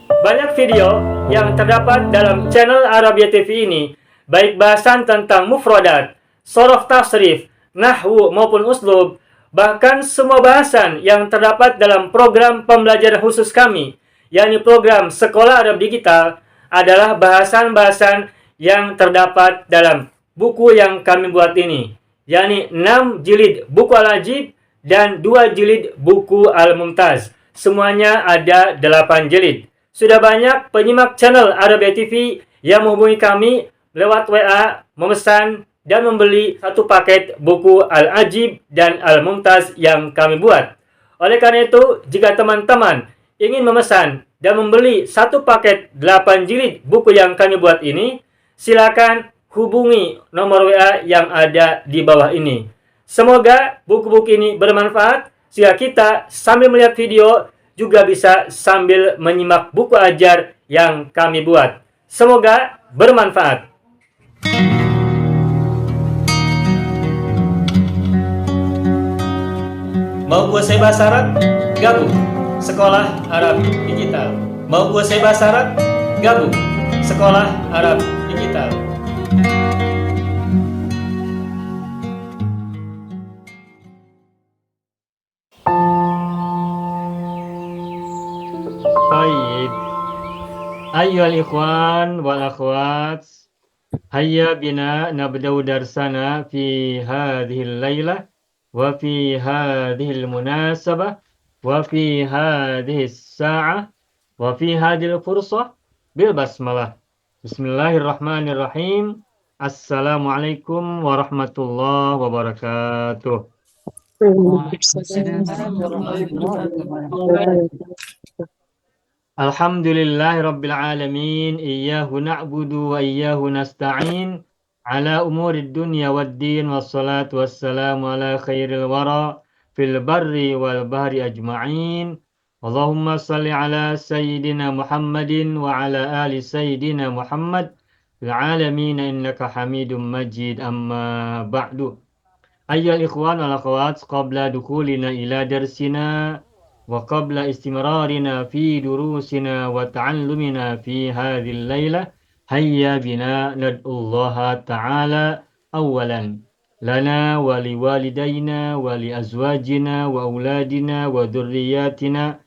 Banyak video yang terdapat dalam channel Arabia TV ini, baik bahasan tentang mufradat, sorof tasrif, nahwu maupun uslub, bahkan semua bahasan yang terdapat dalam program pembelajaran khusus kami, yakni program Sekolah Arab Digital, adalah bahasan-bahasan yang terdapat dalam buku yang kami buat ini, yakni 6 jilid buku Al-Ajib dan 2 jilid buku Al-Mumtaz. Semuanya ada 8 jilid. Sudah banyak penyimak channel Arabia TV yang menghubungi kami lewat WA, memesan dan membeli satu paket buku Al-Ajib dan Al-Mumtaz yang kami buat. Oleh karena itu, jika teman-teman ingin memesan dan membeli satu paket 8 jilid buku yang kami buat ini, silakan hubungi nomor WA yang ada di bawah ini. Semoga buku-buku ini bermanfaat sehingga kita sambil melihat video juga bisa sambil menyimak buku ajar yang kami buat. Semoga bermanfaat. Mau kuasai bahasa Arab? Gabung Sekolah Arab Digital. Mau kuasai bahasa Arab? Gabung Sekolah Arab Digital. Baik. Ayyuhal ikhwan wal akhwat, hayya bina nabda'u darsana fi hadhil laylah wa fi hadhil munasabah wa fi hadhis sa'ah wa fi hadhil fursah bil basmalah. Bismillahirrahmanirrahim. Assalamualaikum warahmatullahi wabarakatuh. Alhamdulillahi Rabbil Alamin. Iyyahu na'budu wa iyyahu nasta'in. Ala umurid dunya waddin. Wassalatu wassalamu ala khairil wara fil barri wal bahri ajma'in. Allahumma salli ala Sayyidina Muhammadin wa ala ali Sayyidina Muhammad fil alamin innaka hamidum majid, amma ba'du. Ayyuhal ikhwan wal akhwat, qabla dukhulina ila darsina wa qabla istimrarina fi durusina wa ta'allumina fi hadhil laylah, hayya bina nad'ullaha ta'ala awalan lana wa liwalidayna wa li azwajina wa auladina wa dhurriyyatina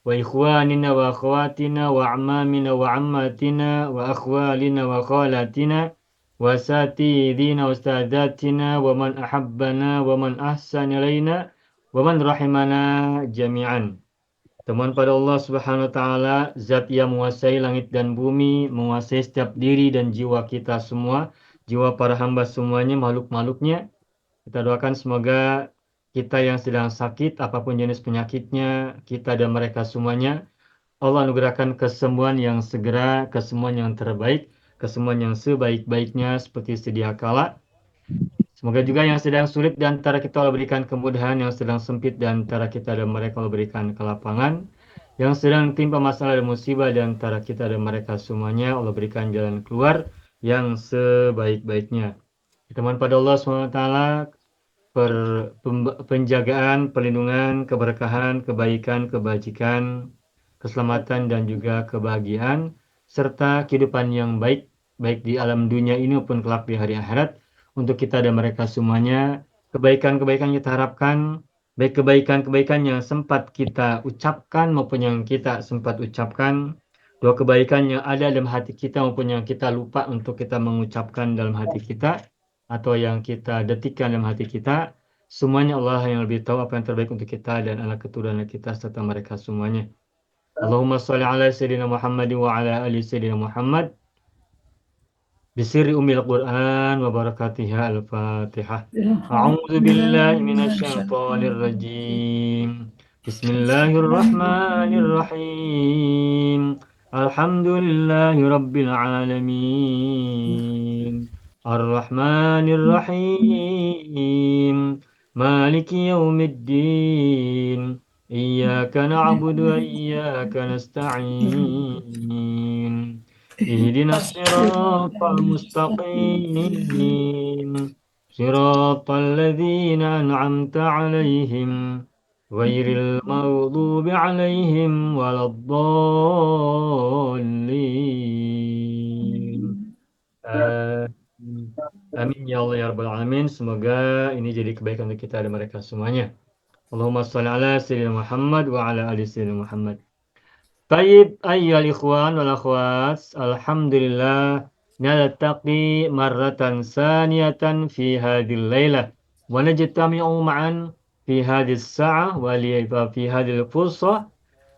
wa ikhwanina wa akhwatina wa ammamina wa ammatina wa akhwalina wa khalatina wa satidina wa ustadatina wa man ahabbana wa man ahsana ilaina wa man rahimana jami'an. Teman pada Allah Subhanahu wa taala, zat yang menguasai langit dan bumi, menguasai setiap diri dan jiwa kita semua, jiwa para hamba semuanya, makhluk-makhluknya. Kita doakan semoga kita yang sedang sakit, apapun jenis penyakitnya, kita dan mereka semuanya, Allah anugerahkan kesembuhan yang segera, kesembuhan yang terbaik, kesembuhan yang sebaik-baiknya seperti sedia kala. Semoga juga yang sedang sulit di antara kita Allah berikan kemudahan, yang sedang sempit di antara kita dan mereka Allah berikan kelapangan, yang sedang timpa masalah dan musibah di antara kita dan mereka semuanya Allah berikan jalan keluar yang sebaik-baiknya. Kita mohon pada Allah SWT penjagaan, perlindungan, keberkahan, kebaikan, kebajikan, keselamatan dan juga kebahagiaan, serta kehidupan yang baik, baik di alam dunia ini maupun kelak di hari akhirat, untuk kita dan mereka semuanya. Kebaikan-kebaikan kita harapkan, baik kebaikan-kebaikan yang sempat kita ucapkan maupun yang kita sempat ucapkan, dua kebaikan yang ada dalam hati kita maupun yang kita lupa untuk kita mengucapkan dalam hati kita, atau yang kita detikkan dalam hati kita, semuanya Allah yang lebih tahu apa yang terbaik untuk kita dan anak keturunan kita serta mereka semuanya. Allahumma sholli ala Sayyidina Muhammad wa ala ali Sayyidina Muhammad bisirri umil Qur'an wa barakatiha al-Fatihah. A'udzu billahi minasyaitonir rajim. Bismillahirrahmanirrahim. Alhamdulillahi rabbil alamin. Ar-Rahmanir Rahim. Maliki yaumiddin. Iyyaka na'budu wa iyyaka nasta'in. Ihdinas siratal mustaqim. Siratal ladzina an'amta 'alaihim ghairil maghdubi alaihim waladdallin. Amin ya Allah ya Rabbal Alamin. Semoga ini jadi kebaikan untuk kita dan mereka semuanya. Allahumma shalli ala sayyidina Muhammad wa ala ali sayyidina Muhammad. Tayyib ayyuhal ikhwan wal akhwat, alhamdulillah naltaqi marratan saniyatan fi hadhil lailah wa najtami'u ma'an fi hadhis sa'ah wa fi hadhil fursah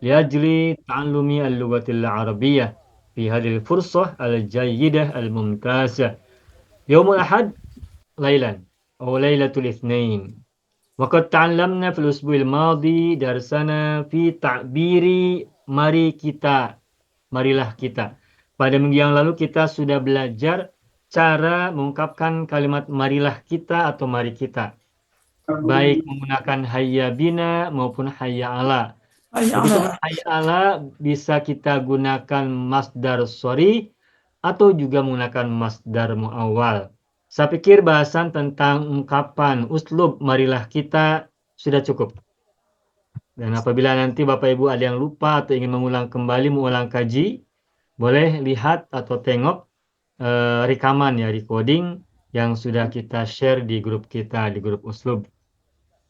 liajli ta'allumi al-lughatil arabiyyah fi hadhil fursah al-jayyidah al-mumtazah. Yaumul Ahad lailan أو ليلة الاثنين وقد تعلمنا في الأسبوع الماضي درسنا في تعبير mari kita, marilah kita. Pada minggu yang lalu kita sudah belajar cara mengungkapkan kalimat marilah kita atau mari kita. Baik menggunakan hayya bina maupun hayya ala. Begitu hayya ala bisa kita gunakan masdar sorry atau juga menggunakan masdar muawwal. Saya pikir bahasan tentang ungkapan uslub marilah kita sudah cukup. Dan apabila nanti Bapak Ibu ada yang lupa atau ingin mengulang kaji, boleh lihat atau tengok rekaman ya, recording yang sudah kita share di grup kita, di grup uslub.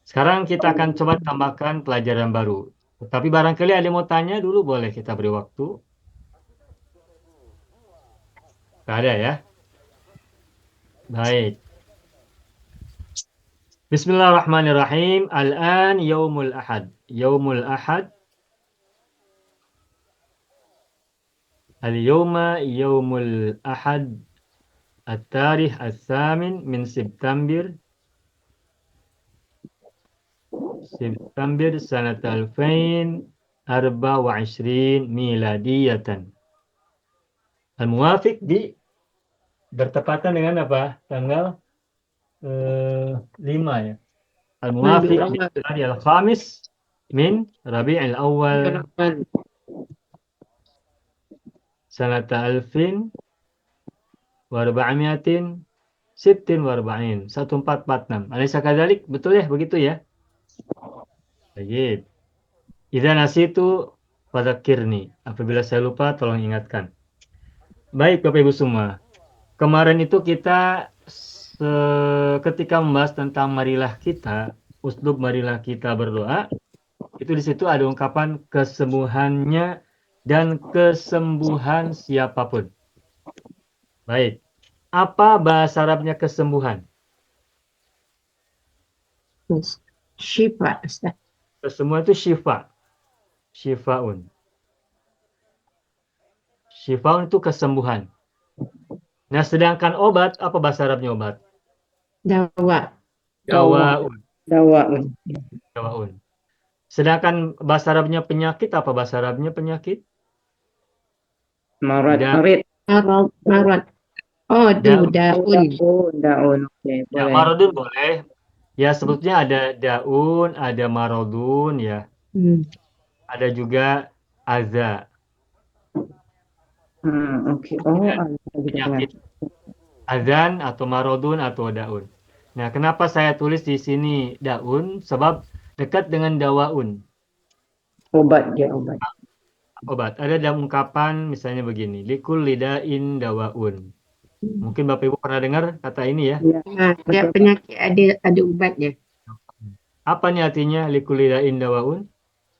Sekarang kita akan coba tambahkan pelajaran baru. Tapi barangkali ada yang mau tanya dulu, boleh kita beri waktu. Tidak ada ya? Baik. Bismillahirrahmanirrahim. Al-an yaumul ahad. Yaumul ahad. Al-yawma yaumul ahad. At-tarikh al-thamin min September. September sanat 2024 miladiyatan. Al-muwafiq di bertepatan dengan apa? Tanggal 5 ya. Al-muwafiq di hari al-khamis min Rabi'il Awal sanata 1446. 1446. Alaysa kadzalik? Betul ya? Begitu ya? Baik. Idza nasitu fadzakirni. Apabila saya lupa tolong ingatkan. Baik Bapak Ibu semua. Kemarin itu kita ketika membahas tentang marilah kita, uslub marilah kita berdoa, itu di situ ada ungkapan kesembuhannya dan kesembuhan siapapun. Baik. Apa bahasa Arabnya kesembuhan? Syifa, Ustaz. Kesembuhan itu syifa. Syifaun. Syifaun itu kesembuhan. Nah, sedangkan obat, apa bahasa Arabnya obat? Dawa. Dawaun. Dawaun. Dawaun. Sedangkan bahasa Arabnya penyakit, apa bahasa Arabnya penyakit? Marad. Oh, daun. Daun. Oke, Ya, boleh. marodun boleh. Ya, sebetulnya ada daun, ada marodun, ya. Ada juga aza. Oke. Oh, Penyakit. Azan atau marodun atau daun. Nah, kenapa saya tulis di sini daun? Sebab dekat dengan dawaun. Obat dia, obat. Obat. Ada dalam ungkapan misalnya begini, likul lidain dawaun. Mungkin Bapak Ibu pernah dengar kata ini ya? Nah, setiap penyakit ada obatnya. Apa nih artinya likul lidain dawaun?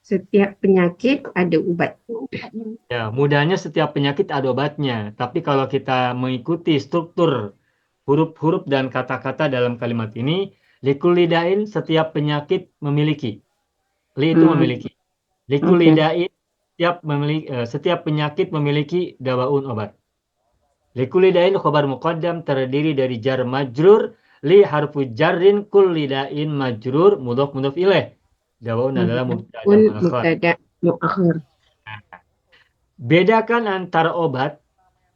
Setiap penyakit ada obat. Ya, mudahnya setiap penyakit ada obatnya. Tapi kalau kita mengikuti struktur huruf-huruf dan kata-kata dalam kalimat ini, likul lidain setiap penyakit memiliki. Li itu memiliki. Likul lidain setiap penyakit memiliki dawaun obat. Likul lidain khobar muqaddam terdiri dari jar majrur li harfu jarrin kul lidain majrur mudhof ilaih. Dawaun adalah mubtada muakhir. Bedakan antara obat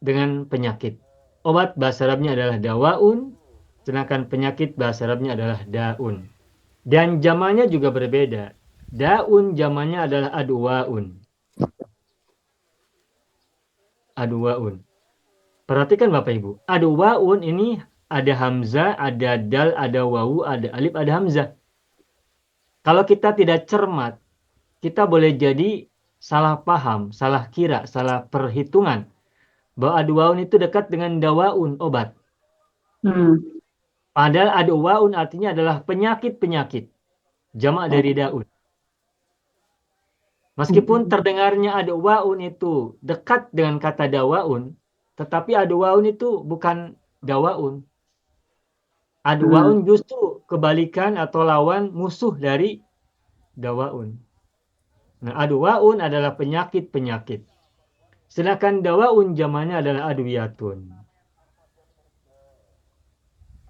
dengan penyakit. Obat bahasa Arabnya adalah dawaun, sedangkan penyakit bahasa Arabnya adalah daun. Dan jamannya juga berbeda. Daun jamannya adalah adwaun. Adwaun. Perhatikan Bapak Ibu. Adwaun ini ada hamzah, ada dal, ada wawu, ada alif, ada hamzah. Kalau kita tidak cermat, kita boleh jadi salah paham, salah kira, salah perhitungan bahwa adwaun itu dekat dengan dawaun, obat. Padahal adwaun artinya adalah penyakit-penyakit, jamak dari daun. Meskipun terdengarnya adwaun itu dekat dengan kata dawaun, tetapi adwaun itu bukan dawaun. Adwaun justru kebalikan atau lawan musuh dari dawaun. Nah, adwaun adalah penyakit-penyakit. Sedangkan dawaun jamannya adalah adwiyatun.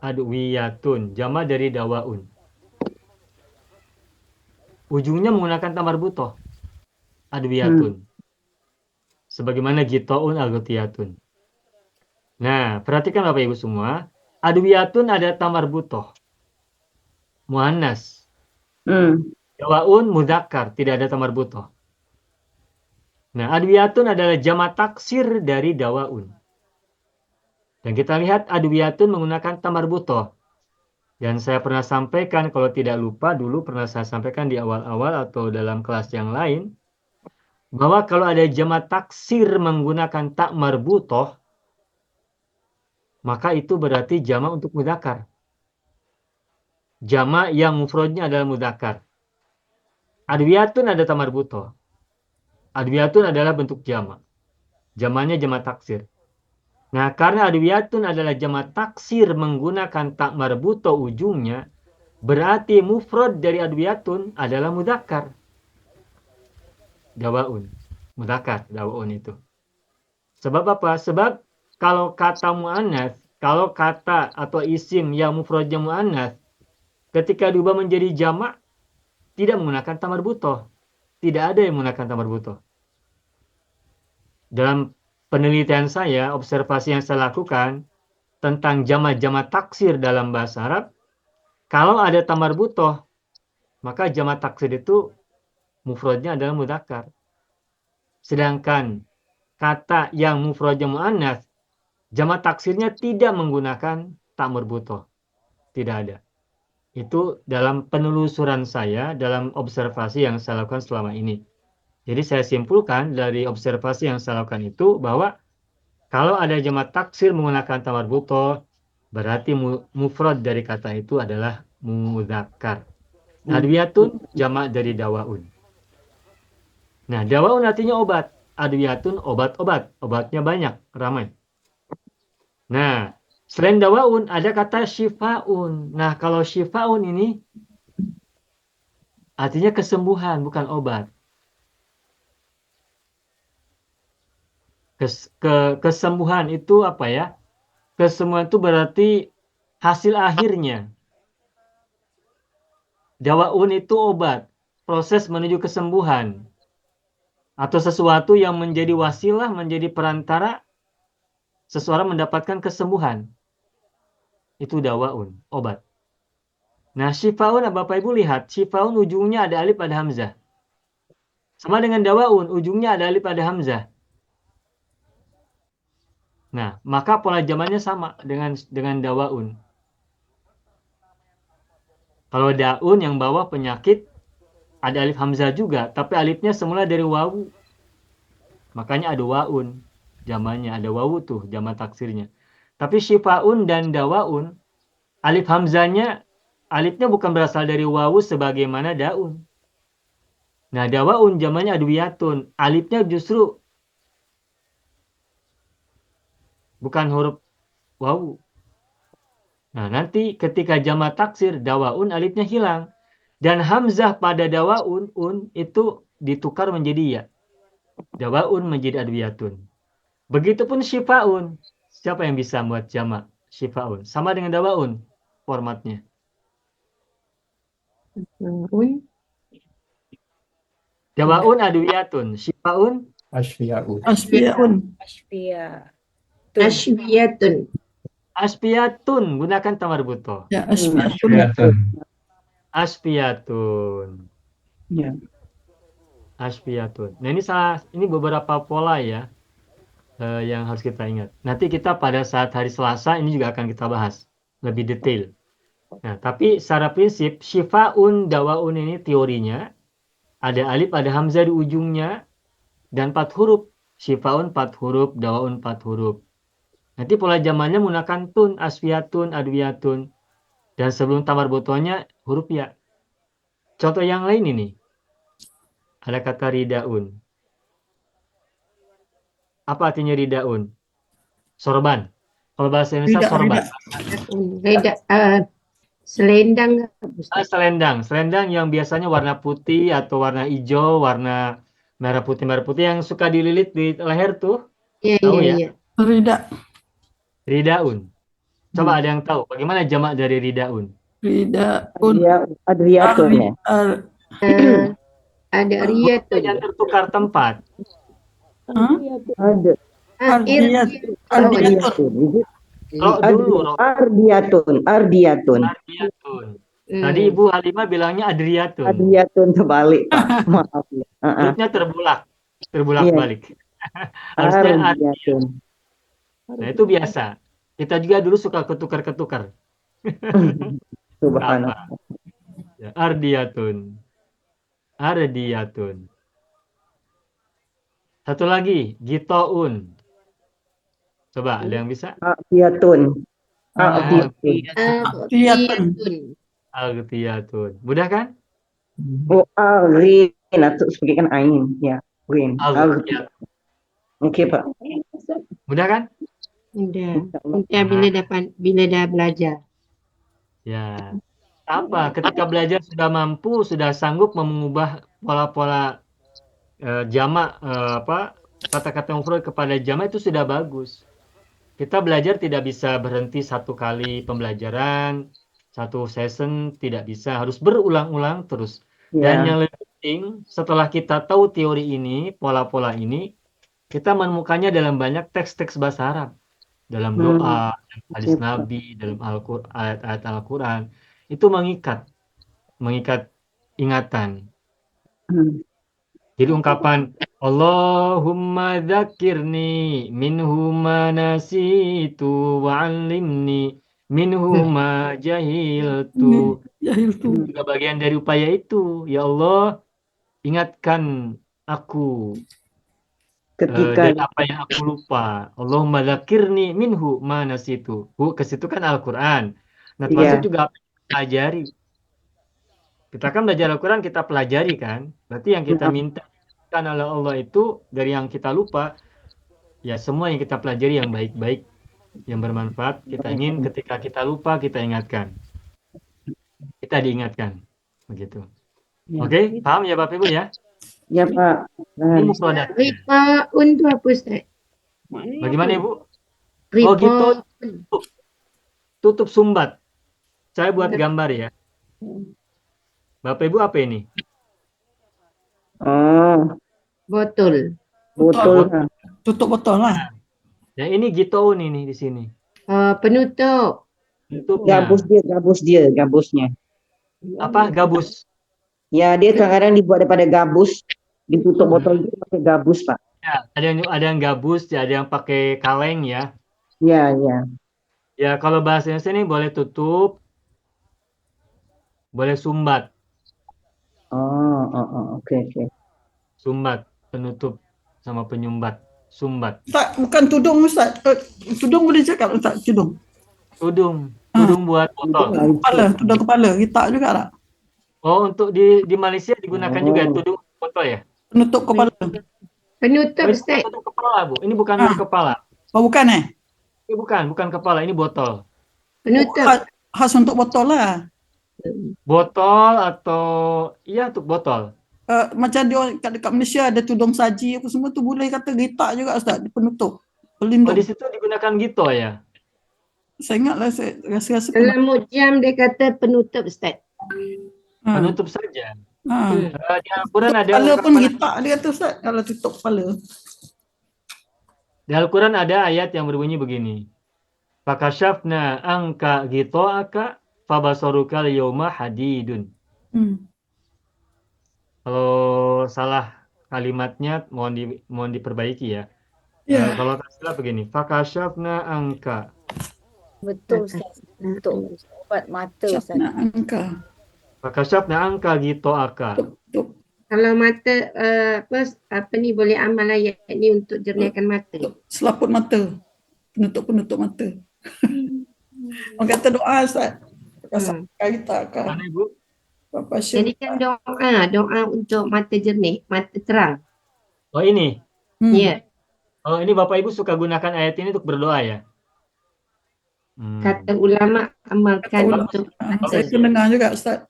Adwiyatun, jama dari dawaun. Ujungnya menggunakan tamar butoh. Adwiyatun. Sebagaimana gitoun agutiyatun. Nah, perhatikan Bapak Ibu semua. Adwiyatun ada tamar butoh. Muannas. Dawaun mudzakkar, tidak ada tamar butoh. Nah, adwiyatun adalah jama taksir dari dawaun. Dan kita lihat adwiyatun menggunakan tamar butoh. Dan saya pernah sampaikan, kalau tidak lupa, dulu pernah saya sampaikan di awal-awal atau dalam kelas yang lain, bahwa kalau ada jama taksir menggunakan tak marbutoh, maka itu berarti jama untuk mudzakkar. Jama yang mufradnya adalah mudzakkar. Adwiyatun ada tak marbutoh. Adwiyatun adalah bentuk jama. Jamanya jama taksir. Nah, karena adwiyatun adalah jama taksir menggunakan tak marbutoh ujungnya, berarti mufrad dari adwiyatun adalah mudzakkar. Dawaun. Mudzakkar, dawaun itu. Sebab apa? Sebab kalau kata mu'annas, kalau kata atau isim yang mufradnya mu'annas, ketika diubah menjadi jamak, tidak menggunakan tamar butoh. Tidak ada yang menggunakan tamar butoh. Dalam penelitian saya, observasi yang saya lakukan tentang jamak-jamak taksir dalam bahasa Arab, kalau ada tamar butoh, maka jamak taksir itu mufradnya adalah mudzakkar. Sedangkan kata yang mufradnya muannas, jamak taksirnya tidak menggunakan tak marbutoh. Tidak ada. Itu dalam penelusuran saya, dalam observasi yang saya lakukan selama ini. Jadi saya simpulkan dari observasi yang saya lakukan itu bahwa kalau ada jamak taksir menggunakan tak marbutoh, berarti mufrad dari kata itu adalah mudzakkar. Adwiyatun jamak dari dawaun. Nah, dawaun artinya obat. Adwiyatun obat-obat. Obatnya banyak, ramai. Nah, selain dawaun ada kata syifaun. Nah, kalau syifaun ini artinya kesembuhan, bukan obat. Kesembuhan itu apa ya? Kesembuhan itu berarti hasil akhirnya. Dawaun itu obat, proses menuju kesembuhan. Atau sesuatu yang menjadi wasilah, menjadi perantara seseorang mendapatkan kesembuhan. Itu dawaun, obat. Nah, syifaun, Bapak Ibu lihat, syifaun ujungnya ada alif, ada hamzah. Sama dengan dawaun, ujungnya ada alif, ada hamzah. Nah, maka pola jamannya sama dengan dawaun. Kalau daun yang bawa penyakit, ada alif hamzah juga, tapi alifnya semula dari wawu. Makanya ada waun, jamannya. Ada wawu tuh, jaman taksirnya. Tapi syifaun dan dawaun, alif hamzahnya, alifnya bukan berasal dari wawu sebagaimana daun. Nah, dawaun jamannya adwiyatun. Alifnya justru bukan huruf wawu. Nah, nanti ketika jamak taksir, dawaun alifnya hilang. Dan hamzah pada dawaun, itu ditukar menjadi ya. Dawaun menjadi adwiyatun. Begitupun syifaun. Siapa yang bisa buat jamak syifaun? Sama dengan dawaun formatnya. Dawaun adwiyatun. Syifaun Asfiyaun. Asfiya. Aswiyatun. asfiyatun. Gunakan tamar butoh. Ya, asfiyatun. Asfiyatun. Ya. Asfiyatun. Nah, ini beberapa pola ya yang harus kita ingat. Nanti kita pada saat hari Selasa ini juga akan kita bahas lebih detail. Nah, tapi secara prinsip syifaun dawaun ini teorinya ada alif, ada hamzah di ujungnya dan 4 huruf. Syifaun 4 huruf, dawaun 4 huruf. Nanti pola jamannya menggunakan tun, asfiyatun, adwiyatun. Dan sebelum tamar butuhnya huruf ya. Contoh yang lain ini. Ada kata ridaun. Apa artinya ridaun? Sorban. Kalau bahasa Indonesia Rida, sorban. rida. Selendang Selendang. Selendang yang biasanya warna putih atau warna hijau, warna merah putih yang suka dililit di leher tuh. Iya, Tahu iya, ya? iya. Rida. Ridaun. Coba ada yang tahu bagaimana jamak dari ridaun? Rida. Adriyatun ya. Ada Hurufnya riyatun. yang tertukar tempat. Ada. Ardiyatun. Kalau dulu Ardiyatun. Ardiyatun. Hmm. Tadi Ibu Halimah bilangnya adriyatun. Adriyatun terbalik, Pak. Maaf ya. Hurufnya terbulak Iya. balik. Harusnya Ardiyatun. Nah, itu biasa. Kita juga dulu suka ketukar-ketukar. Subhanallah. Apa? Ya, ardiyatun. Ardiyatun. Satu lagi, gitoun. Coba, ada yang bisa? Ardiyatun. Ardiyatun. Agtiyatun. Mudah kan? Oh, rin. Atau sebagai kan ain. Ya, rin. Agtiyatun. Oke, Pak. Mudah kan? Udah bila dah belajar. Ya. Apa? Ketika belajar sudah mampu, sudah sanggup mengubah pola-pola jamak kata-kata mufrad kepada jamak itu sudah bagus. Kita belajar tidak bisa berhenti satu kali pembelajaran, satu session tidak bisa, harus berulang-ulang terus. Dan yang lebih penting, setelah kita tahu teori ini, pola-pola ini, kita menemukannya dalam banyak teks-teks bahasa Arab. Dalam doa, hadis Nabi, dalam ayat-ayat Al-Quran. Itu mengikat ingatan. Jadi ungkapan Allahumma dzakirni minhu ma nasitu wa'allimni minhu ma jahiltu. Jahiltu. Juga bagian dari upaya itu. Ya Allah, ingatkan aku Ketika dari apa yang aku lupa. Allahumma dzakirni minhu ma nasitu. Ke situ kan Al-Quran. Nah, termasuk juga apa yang kita pelajari. Kita kan belajar Al-Quran, kita pelajari kan. Berarti yang kita minta oleh Allah itu dari yang kita lupa, ya semua yang kita pelajari yang baik-baik, yang bermanfaat, kita ingin ketika kita lupa, kita ingatkan. Kita diingatkan. Begitu. Oke, paham ya Bapak Ibu ya? ya, Pak. Ini mufradat. Rifaun itu apa, Ustaz? Bagaimana Ibu? Rifaun. Oh gitu. Tutup sumbat. Saya buat gambar ya. Bapak Ibu apa ini? Oh, Botol. botol. Tutup botol lah. Ya ini gitoun ini di sini. Penutup. Tutupnya. Gabusnya. Apa? Gabus. Ya, dia kadang-kadang dibuat daripada gabus, ditutup botol itu pakai gabus, Pak. Ya, ada yang gabus, ada yang pakai kaleng ya. Ya, ya. Ya, kalau bahasa Indonesia ini boleh tutup, boleh sumbat. Oke. Sumbat, penutup sama penyumbat. Sumbat. Ustaz, bukan tudung Ustaz. Tudung boleh cakap Ustaz, tudung. Tudung buat botol. Kepala, tudung kepala. Kita juga tak? Oh, untuk di Malaysia digunakan juga tudung botol ya? Penutup kepala. Penutup, Ini Ustaz. bukan kepala, Bu. Ini bukan untuk kepala. Oh, bukan Ini bukan kepala, ini botol. Penutup. Khas untuk botol lah. Botol atau iya untuk botol. Macam dia dekat Malaysia ada tudung saji apa semua tu boleh kata gitak juga Ustaz, penutup. Pelindung. Oh, di situ digunakan gitu ya? Saya ingatlah, saya rasa Dalam mujam dia kata penutup, Ustaz. Penutup saja. Di Al-Quran ada Kepala pun ungkapan- gitak dia kata Ustaz, kalau tutup kepala. Di Al-Quran ada ayat yang berbunyi begini. Fakashafna angka ghita'aka fabasaruka al-yawma hadidun. Kalau salah kalimatnya mohon diperbaiki ya. Ya. Kalau tak salah begini. Fakashafna angka. Betul Ustaz. untuk ubat mata Ustaz. Syafna angka. Fakashafna anka ghita'aka. Tutup. Kalau mata apa ni boleh amal ayat ni untuk jernihkan mata. Selaput mata. Penutup mata. Orang kata doa Ustaz. Kasar kita kan. Mana Ibu? Bapak Syed. Jadikan doa untuk mata jernih, mata terang. Oh ini. Ya, Oh ini Bapak Ibu suka gunakan ayat ini untuk berdoa ya? kata ulama amalkan Ulama. untuk Saya dengar juga Ustaz.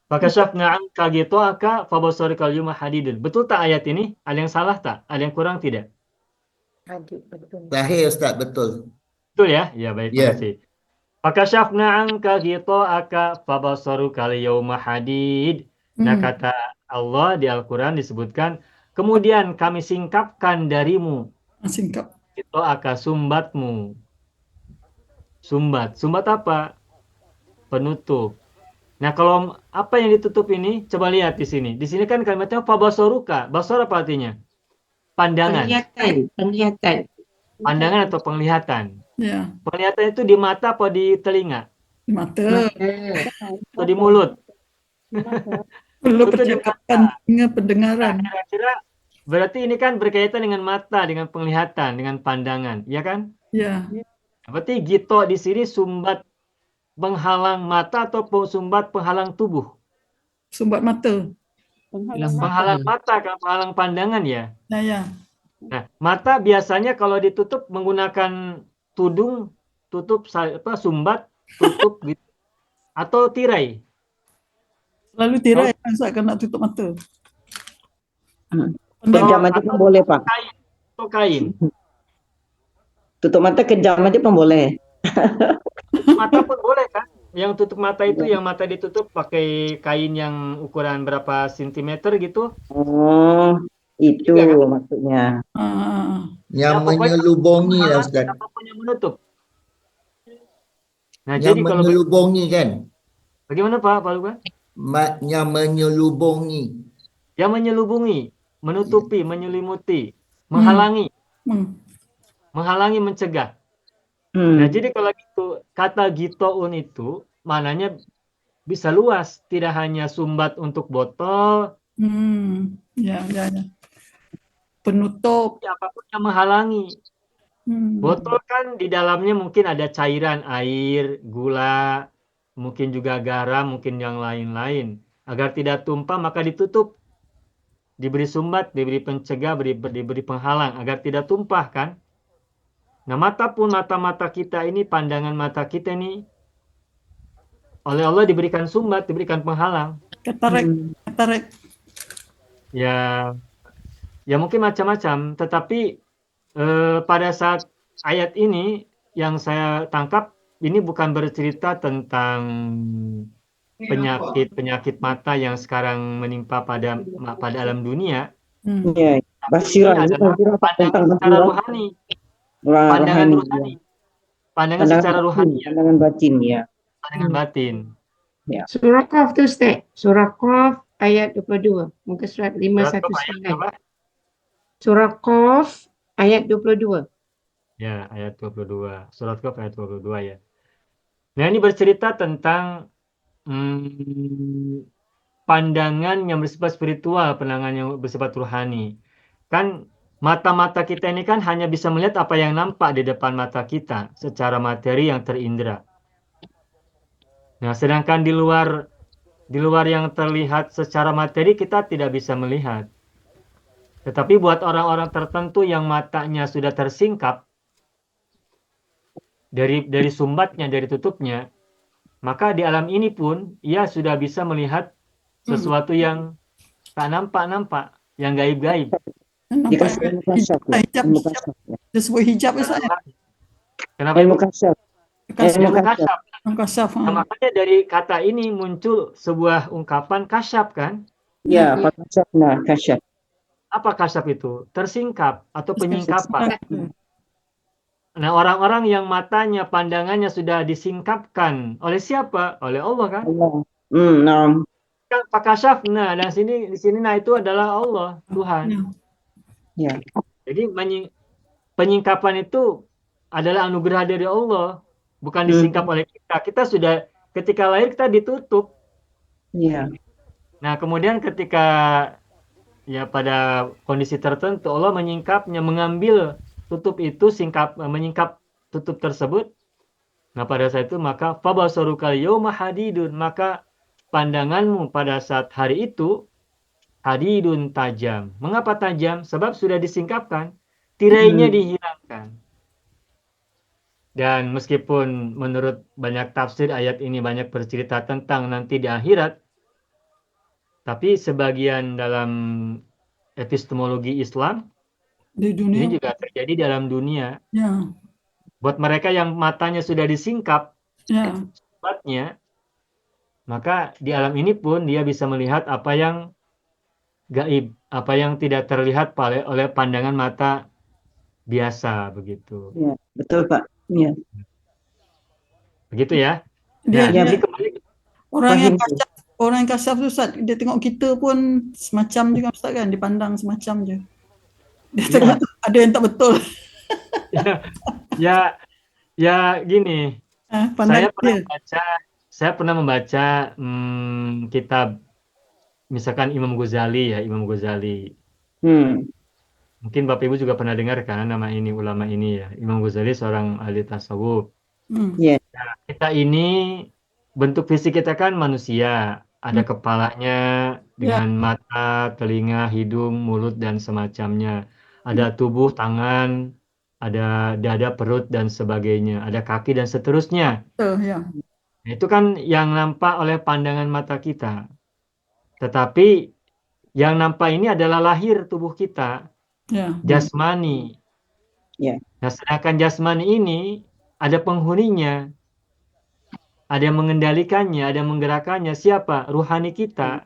Fakashafna anka ghita'aka fabasarukal yawma hadidun. Betul tak ayat ini? Ada yang salah tak? Ada yang kurang tidak? Hadid, betul. Sahih Ustaz, betul. Betul ya? Ya baik, terima Ya. kasih. Fakashafna anka ghita'aka fabasarukal yawma hadid. Nah kata Allah di Al-Quran disebutkan, kemudian kami singkapkan darimu Singkap. ghita'aka sumbatmu. Sumbat apa? Penutup. Nah, kalau apa yang ditutup ini, coba lihat di sini. Di sini kan kalimatnya fabasoruka. Basor apa artinya? Pandangan. penglihatan. Pandangan atau penglihatan. Ya. Penglihatan itu di mata apa di telinga? Mata. Atau di mulut? Perlu Itu di percakapan dengan pendengaran. Kira-kira berarti ini kan berkaitan dengan mata, dengan penglihatan, dengan pandangan, ya kan? Ya. Berarti gito di sini sumbat penghalang mata atau sumbat penghalang tubuh? Sumbat mata. Penghalang mata, kan penghalang pandangan ya. Ya, ya. Nah, mata biasanya kalau ditutup menggunakan tudung, tutup sumbat, tutup gitu, atau tirai. Lalu tirai Ustaz kan nak tutup mata. Kejam aja pun boleh Pak. Kain, atau kain. Tutup mata kejam aja pun boleh. Mata pun boleh kan? Yang tutup mata itu yang mata ditutup pakai kain yang ukuran berapa sentimeter gitu. Oh, itu Juga kan? maksudnya. Yang Ya, pokoknya menyelubungi lah Ustaz. apapun yang menutup. Nah, Yang jadi kalau menyelubungi kan? bagaimana Pak Luka? Yang menyelubungi. Yang menyelubungi, menutupi, menyelimuti, menghalangi, menghalangi, mencegah. Nah, jadi kalau gitu kata gitoun itu maknanya bisa luas, tidak hanya sumbat untuk botol, Ya. Penutup. apapun yang menghalangi. Botol kan di dalamnya mungkin ada cairan air, gula, mungkin juga garam, mungkin yang lain-lain. Agar tidak tumpah maka ditutup. Diberi sumbat, diberi pencegah, diberi penghalang agar tidak tumpah kan. Nah, mata pun mata-mata kita ini, pandangan mata kita ini oleh Allah diberikan sumbat, diberikan penghalang. Katarak. Ya mungkin macam-macam. Tetapi pada saat ayat ini yang saya tangkap ini bukan bercerita tentang penyakit mata yang sekarang menimpa pada alam dunia. Ya, basiran Adalah pandangan secara rohani. Pandangan rohani. Pandangan secara rohani. Pandangan batin ya. Pandangan batin. Ya. Surah Qaf tu Ustaz. Surah Qaf ayat 22. Muka surat 519. Surah Qaf ayat 22. Ya, ayat 22. Surat Qaf ayat 22 ya. Nah, ini bercerita tentang pandangan yang bersifat spiritual, pandangan yang bersifat rohani. Kan mata-mata kita ini kan hanya bisa melihat apa yang nampak di depan mata kita secara materi yang terindra. Nah, sedangkan di luar yang terlihat secara materi kita tidak bisa melihat. Tetapi buat orang-orang tertentu yang matanya sudah tersingkap dari sumbatnya, dari tutupnya, maka di alam ini pun ia sudah bisa melihat sesuatu yang tak nampak-nampak, yang gaib-gaib. Dikasih mukasaf. Disebut hijab Ustaz. Kenapa? Ilmu kasyaf. Kasyaf. Nah, makanya dari kata ini muncul sebuah ungkapan kasyaf kan? Ya, fakasafna kasyaf. Apa kasyaf itu? Tersingkap atau penyingkapan. Nah, orang-orang yang matanya, pandangannya sudah disingkapkan oleh siapa? Oleh Allah kan? Allah. Naam. Fakasyafna, dan di sini nah itu adalah Allah, Tuhan. Ya. Jadi penyingkapan itu adalah anugerah dari Allah. bukan disingkap oleh kita. Kita sudah ketika lahir kita ditutup. Ya. Nah, kemudian ketika ya pada kondisi tertentu Allah menyingkapnya, mengambil tutup itu, menyingkap tutup tersebut. Nah, pada saat itu maka fabasarukal yauma hadidun, maka pandanganmu pada saat hari itu hadidun, tajam. Mengapa tajam? Sebab sudah disingkapkan, tirainya dihilangkan. Dan meskipun menurut banyak tafsir ayat ini banyak bercerita tentang nanti di akhirat, tapi sebagian dalam epistemologi Islam Di dunia. ini juga terjadi dalam dunia. Ya. Buat mereka yang matanya sudah disingkap, Ya. sifatnya, maka di alam ini pun dia bisa melihat apa yang gaib, apa yang tidak terlihat oleh pandangan mata biasa, begitu. Ya, betul Pak. Ya. Begitu ya. Dia, Nah, Ya, ini dia kembali orang yang Fahim. kasar, orang yang kasar tu Ustaz, dia tengok kita pun semacam juga Ustaz kan, dipandang semacam je. Dia tengok ada yang tak betul. ya, ya gini. Pandang Saya pernah membaca kitab misalkan Imam Ghazali ya, Imam Ghazali. Mungkin Bapak Ibu juga pernah dengar kan nama ini, ulama ini ya. Imam Ghazali seorang ahli tasawuf. Ya. Nah, kita ini bentuk fisik kita kan manusia, ada kepalanya dengan mata, telinga, hidung, mulut dan semacamnya. Ada tubuh, tangan, ada dada, perut dan sebagainya, ada kaki dan seterusnya. ya. Nah, itu kan yang nampak oleh pandangan mata kita. Tetapi yang nampak ini adalah lahir tubuh kita, Ya. jasmani. Ya. Nah, sedangkan jasmani ini ada penghuninya, ada yang mengendalikannya, ada yang menggerakkannya. Siapa? Ruhani kita.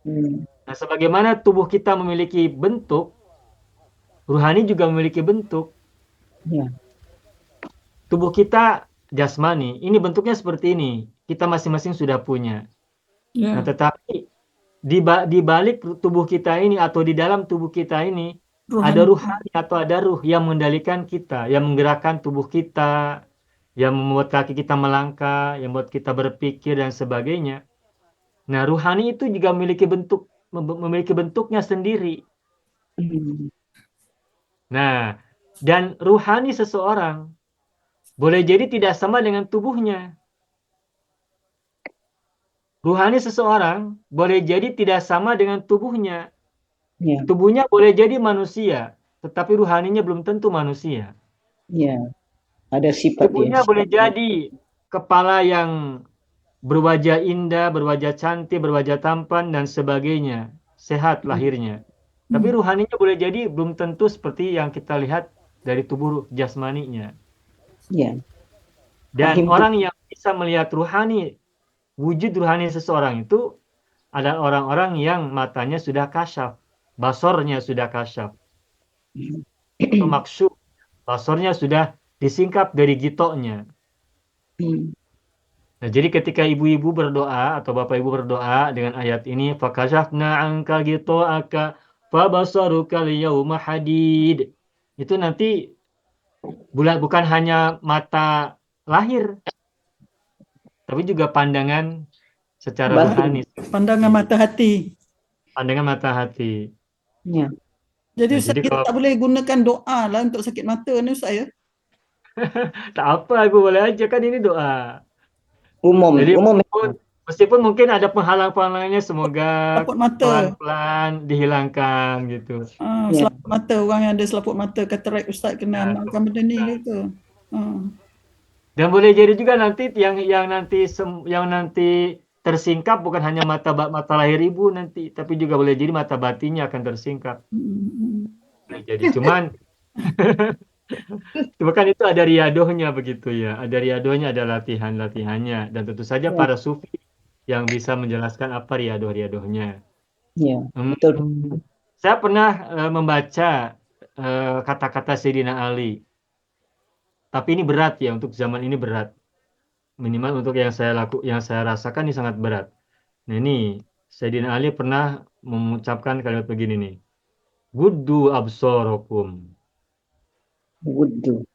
Nah, sebagaimana tubuh kita memiliki bentuk, ruhani juga memiliki bentuk. Ya. Tubuh kita jasmani, ini bentuknya seperti ini. Kita masing-masing sudah punya. Ya. Nah, tetapi di balik tubuh kita ini atau di dalam tubuh kita ini ada ruhani atau ada ruh yang mengendalikan kita, yang menggerakkan tubuh kita, yang membuat kaki kita melangkah, yang membuat kita berpikir dan sebagainya. Nah, ruhani itu juga memiliki bentuknya sendiri. Nah, dan ruhani seseorang boleh jadi tidak sama dengan tubuhnya. Ruhani seseorang boleh jadi tidak sama dengan tubuhnya. Ya. Tubuhnya boleh jadi manusia, tetapi ruhaninya belum tentu manusia. Ya. Ada sifat Tubuhnya dia. boleh jadi kepala yang berwajah indah, berwajah cantik, berwajah tampan, dan sebagainya. Sehat lahirnya. Tapi ruhaninya boleh jadi belum tentu seperti yang kita lihat dari tubuh jasmaninya. Ya. Dan orang yang bisa melihat ruhani, wujud ruhani seseorang itu ada orang-orang yang matanya sudah kasyaf, basornya sudah kasyaf. Atau maksud, basornya sudah disingkap dari gitoknya. Nah, jadi ketika ibu-ibu berdoa atau bapak ibu berdoa dengan ayat ini, fakashafna anka gito'aka fabasaruka liyawma hadid. Itu nanti bukan hanya mata lahir, tapi juga pandangan secara rohani. Pandangan mata hati. Pandangan mata hati. Ya. Jadi Nah, Ustaz, jadi kita kalau- tak boleh gunakan doa lah untuk sakit mata ni Ustaz ya. Tak apa, ibu boleh aja kan ini doa. Umum. Jadi Umum. meskipun mungkin ada penghalang-penghalangnya, semoga Selaput mata. pelan-pelan dihilangkan gitu. Ya. Selaput mata, orang yang ada selaput mata katarak Ustaz kena amalkan benda ni gitu. Dan boleh jadi juga nanti yang nanti tersingkap bukan hanya mata lahir ibu nanti, tapi juga boleh jadi mata batinnya akan tersingkap. Boleh jadi, cuman bukan itu ada riadohnya begitu ya. Ada riadohnya, ada latihannya, dan tentu saja para sufi yang bisa menjelaskan apa riadohnya. Ya. Betul. Saya pernah membaca kata-kata Sayyidina Ali. Tapi ini berat ya, untuk zaman ini berat. Minimal untuk yang saya rasakan ini sangat berat. Nah, ini Sayyidina Ali pernah mengucapkan kalimat begini nih. Guddu absorokum. Wudu.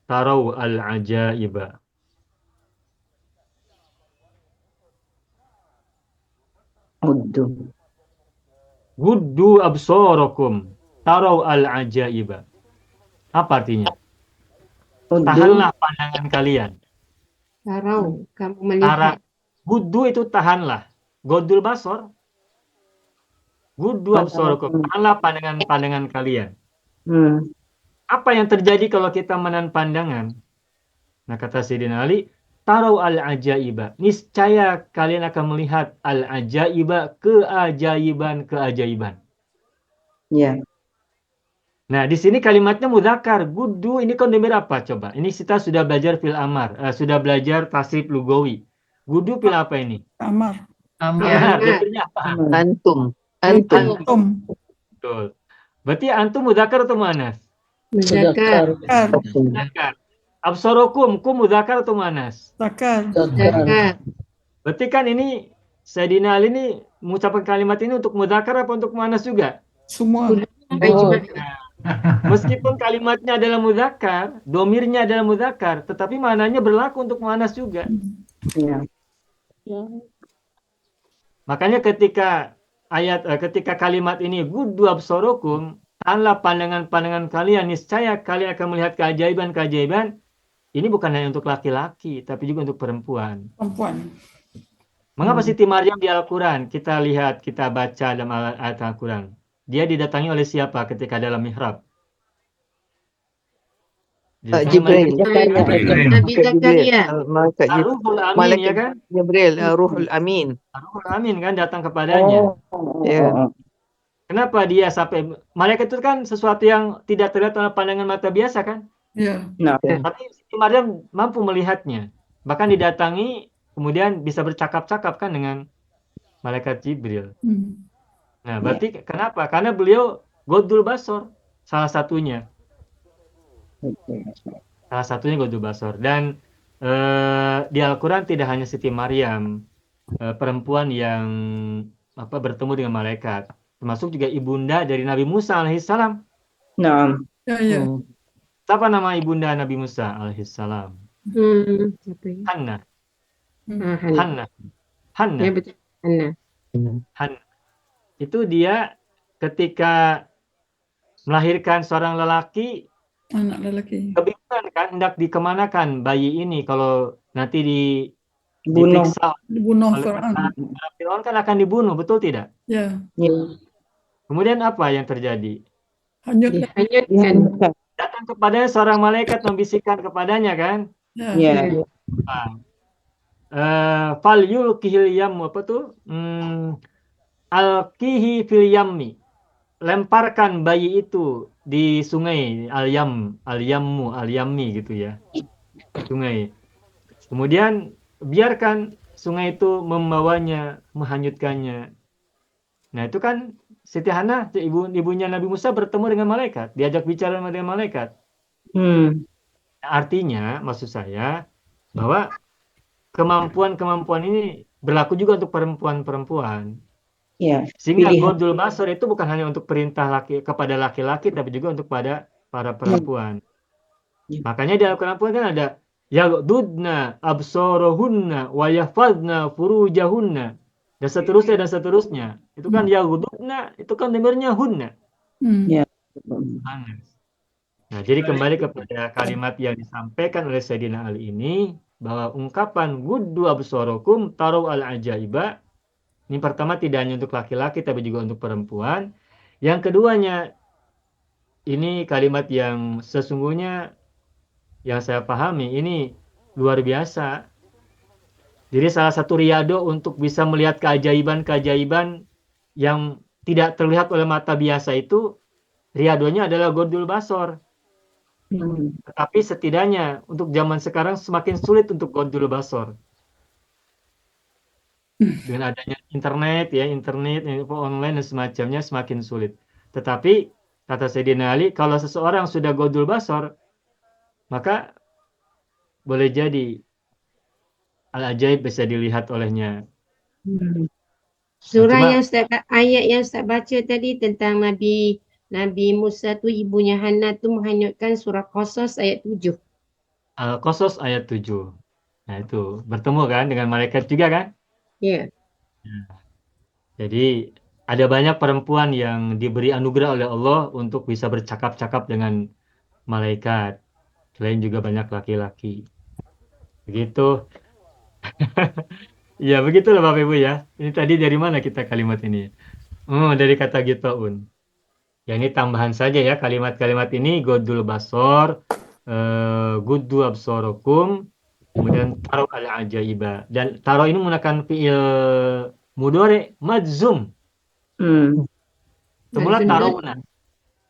tarau al-ajaiba. Uddu. Guddu absarakum tarau al-ajaiba. Apa artinya? Uddu. Tahanlah pandangan kalian. Tarau, kamu Tara, melihat. guddu itu tahanlah. Godul basor. Guddu absarakum. Tahanlah pandangan kalian. Hmm. Apa yang terjadi kalau kita menahan pandangan? Nah, kata Sayyidina Ali, tarau al-ajaiba. Niscaya kalian akan melihat al-ajaiba, keajaiban-keajaiban. Ya. Nah, di sini kalimatnya mudzakkar. Guddu ini kan domir apa coba? Ini kita sudah belajar fil amar, sudah belajar tasrif lugawi. Guddu fil apa ini? Amar. Amar. Amar. Domirnya apa? Antum. Antum. Antum. Betul. Berarti antum mudzakkar atau muannas? Muzakkar. Mudzakkar. Absarukum, kum mudzakkar atau muannas? Zakar. Muzakkar. Berarti kan ini Sayyidina Ali ini mengucapkan kalimat ini untuk mudzakkar apa untuk muannas juga? Semua. Ijma'. Meskipun kalimatnya adalah mudzakkar, domirnya adalah mudzakkar, tetapi maknanya berlaku untuk muannas juga. Ya. Makanya ketika ketika kalimat ini guddu absarukum, tahanlah pandangan-pandangan kalian, niscaya kalian akan melihat keajaiban-keajaiban. Ini bukan hanya untuk laki-laki, tapi juga untuk perempuan. Perempuan. Mengapa Siti Maryam di Al-Quran? Kita lihat, kita baca dalam ayat Al-Quran. Dia didatangi oleh siapa ketika dalam mihrab? Didatangi Jibril. Nabi Zakaria. Malaikat Ar-Ruhul Amin, Malaikat ya kan? Jibril, Ruhul Amin. Ar-Ruhul Amin kan datang kepadanya. Ya. Kenapa dia sampai malaikat itu kan sesuatu yang tidak terlihat oleh pandangan mata biasa kan? Ya. Nah. Tapi Siti Maryam mampu melihatnya. Bahkan didatangi kemudian bisa bercakap-cakap kan dengan malaikat Jibril. Nah, berarti kenapa? Karena beliau Godul Basor salah satunya. Salah satunya Godul Basor. Dan di Al-Quran tidak hanya Siti Maryam perempuan yang bertemu dengan malaikat, termasuk juga ibunda dari Nabi Musa alaihissalam. Nah. Ya, ya. Siapa nama ibunda Nabi Musa alaihissalam? Siapa ya? Hannah. Hannah. Hannah. Ya betul. Hannah. Hannah. Itu dia ketika melahirkan seorang lelaki, Anak lelaki. kebingungan kan, hendak dikemanakan bayi ini kalau nanti Bunuh. diperiksa Dibunuh oleh Fir'aun. Firaun kan akan dibunuh, betul tidak? Ya. Ya. Kemudian apa yang terjadi? Hanyut. Dihanyutkan. Datang kepadanya seorang malaikat membisikkan kepadanya kan, Ya. Ya. fal yulkihil yam, apa tuh? Alkihi fil yammi. Lemparkan bayi itu di sungai al-yammi gitu ya. Sungai. Kemudian biarkan sungai itu membawanya, menghanyutkannya. Nah, itu kan Siti Hannah, ibunya Nabi Musa bertemu dengan malaikat, diajak bicara dengan malaikat. Artinya, maksud saya bahwa kemampuan-kemampuan ini berlaku juga untuk perempuan-perempuan. Ya. Sehingga Pilihan. Godul Basor itu bukan hanya untuk perintah kepada laki-laki, tapi juga untuk pada para perempuan. Makanya di Al-Quran pun kan ada yaghdudna absarahunna wa yahfazna furujahunna, dan seterusnya. Itu kan yaghdudna, itu kan domirnya hunna. Ya. Nah, jadi kembali kepada kalimat yang disampaikan oleh Sayyidina Ali ini, bahwa ungkapan guddu absarakum tarau al-ajaiba, ini pertama tidak hanya untuk laki-laki tapi juga untuk perempuan. Yang keduanya, ini kalimat yang sesungguhnya yang saya pahami ini luar biasa. Jadi salah satu riyado untuk bisa melihat keajaiban-keajaiban yang tidak terlihat oleh mata biasa itu, riyadonya adalah Godul Basor. Tetapi setidaknya untuk zaman sekarang semakin sulit untuk Godul Basor. Dengan adanya internet, info online dan semacamnya semakin sulit. Tetapi kata Sayyidina Ali, kalau seseorang sudah Godul Basor, maka boleh jadi al-ajaib bisa dilihat olehnya. Ayat yang Ustaz baca tadi tentang Nabi Musa tu ibunya Hannah tu menghanyutkan surah Qasas ayat 7. Al-Qasas ayat 7. Nah, itu bertemu kan dengan malaikat juga kan? Ya. Jadi ada banyak perempuan yang diberi anugerah oleh Allah untuk bisa bercakap-cakap dengan malaikat. Selain juga banyak laki-laki. Begitu. Ya, begitulah Bapak Ibu ya. Ini tadi dari mana kita kalimat ini? Oh, dari kata gitaun. Ya, ini tambahan saja ya kalimat-kalimat ini godul basor, guddu absorokum, kemudian taro al ajaiba. Dan taro ini menggunakan fiil mudore majzum. Semula Majzum. tarona,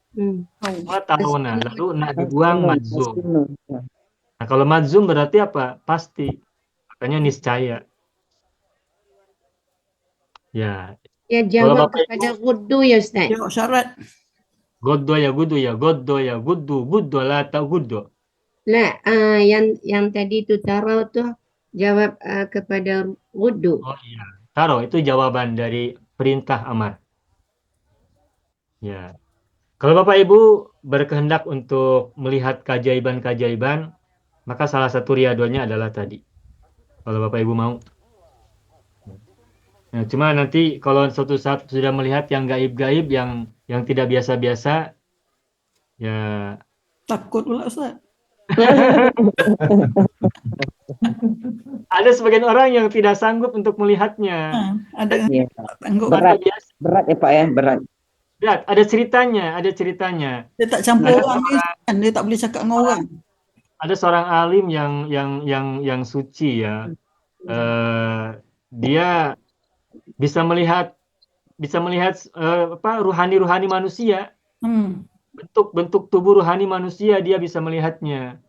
Hmm. semula tarona, lalu nak dibuang majzum. Masnun. Nah, kalau majzum berarti apa? Pasti. Makanya niscaya. Ya, Ya kalau jawab Bapak kepada Ibu Guddu ya Ustaz. Tengok syarat. goddo ya guddo la ta guddo. Lah, yang tadi itu Taro tuh jawab kepada Guddu. Oh iya, taro itu jawaban dari perintah amar. Ya. Kalau Bapak Ibu berkehendak untuk melihat keajaiban-keajaiban, maka salah satu riadonya adalah tadi. Kalau Bapak Ibu mau. Nah, cuma nanti kalau suatu saat sudah melihat yang gaib-gaib, yang tidak biasa-biasa, ya Takut pula Ustaz. ada sebagian orang yang tidak sanggup untuk melihatnya. Ada yang Ya. tak tanggup. Berat. Mata biasa. Berat ya Pak ya, berat. Lihat, ada ceritanya. Dia tak campur Ada orang ni, kan? Dia tak boleh cakap dengan orang. Ada seorang alim yang suci ya. Dia bisa melihat ruhani-ruhani manusia, bentuk tubuh ruhani manusia dia bisa melihatnya.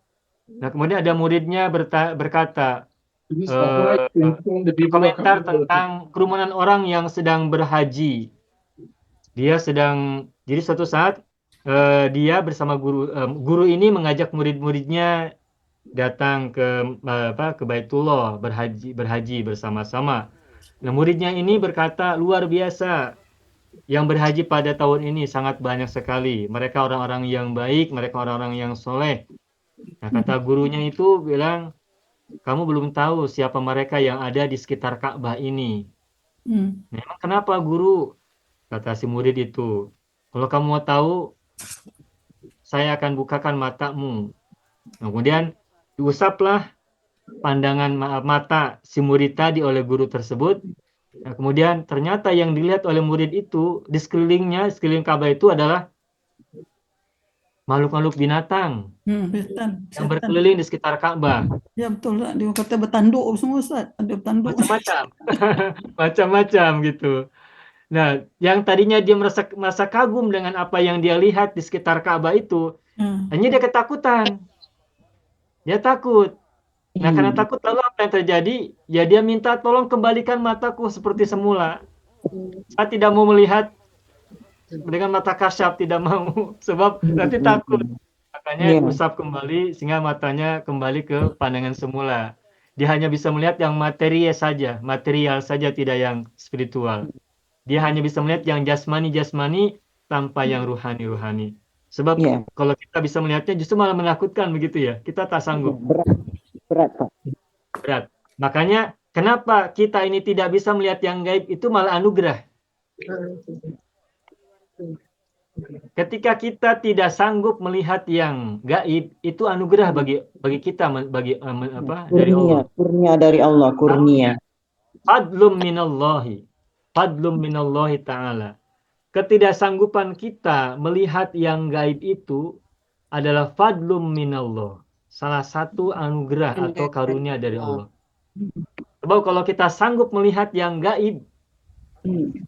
Nah, kemudian ada muridnya berkata, berkomentar tentang kerumunan orang yang sedang berhaji. Jadi suatu saat dia bersama guru ini mengajak murid-muridnya datang ke Baitullah berhaji bersama-sama. Nah, muridnya ini berkata, luar biasa, yang berhaji pada tahun ini sangat banyak sekali. Mereka orang-orang yang baik, mereka orang-orang yang soleh. Nah, kata gurunya itu bilang, kamu belum tahu siapa mereka yang ada di sekitar Ka'bah ini. Memang kenapa guru? Kata si murid itu, kalau kamu mau tahu, saya akan bukakan matamu. Kemudian diusaplah pandangan mata si murid tadi oleh guru tersebut. Nah, kemudian ternyata yang dilihat oleh murid itu di sekeliling Ka'bah itu adalah makhluk-makhluk binatang yang berkeliling di sekitar Ka'bah. Ya betul lah. Dia kata bertanduk semua Ustaz. Ada bertanduk. Macam-macam. Macam-macam gitu. Nah, yang tadinya dia merasa kagum dengan apa yang dia lihat di sekitar Ka'bah itu, hanya dia ketakutan. Dia takut. Nah, karena takut lalu apa yang terjadi? Ya dia minta tolong kembalikan mataku seperti semula. Saya tidak mau melihat dengan mata kasyaf, tidak mau. Sebab nanti takut. Makanya usap kembali sehingga matanya kembali ke pandangan semula. Dia hanya bisa melihat yang material saja, tidak yang spiritual. Dia hanya bisa melihat yang jasmani tanpa yang ruhani. Sebab kalau kita bisa melihatnya justru malah menakutkan begitu ya. Kita tak sanggup. Berat Pak. Berat. Makanya kenapa kita ini tidak bisa melihat yang gaib itu malah anugerah. Ketika kita tidak sanggup melihat yang gaib itu anugerah bagi kita dari Allah. Kurnia dari Allah, kurnia. Fadlum minallahi ta'ala. Ketidaksanggupan kita melihat yang gaib itu adalah fadlum minallah. Salah satu anugerah atau karunia dari Allah. Sebab kalau kita sanggup melihat yang gaib,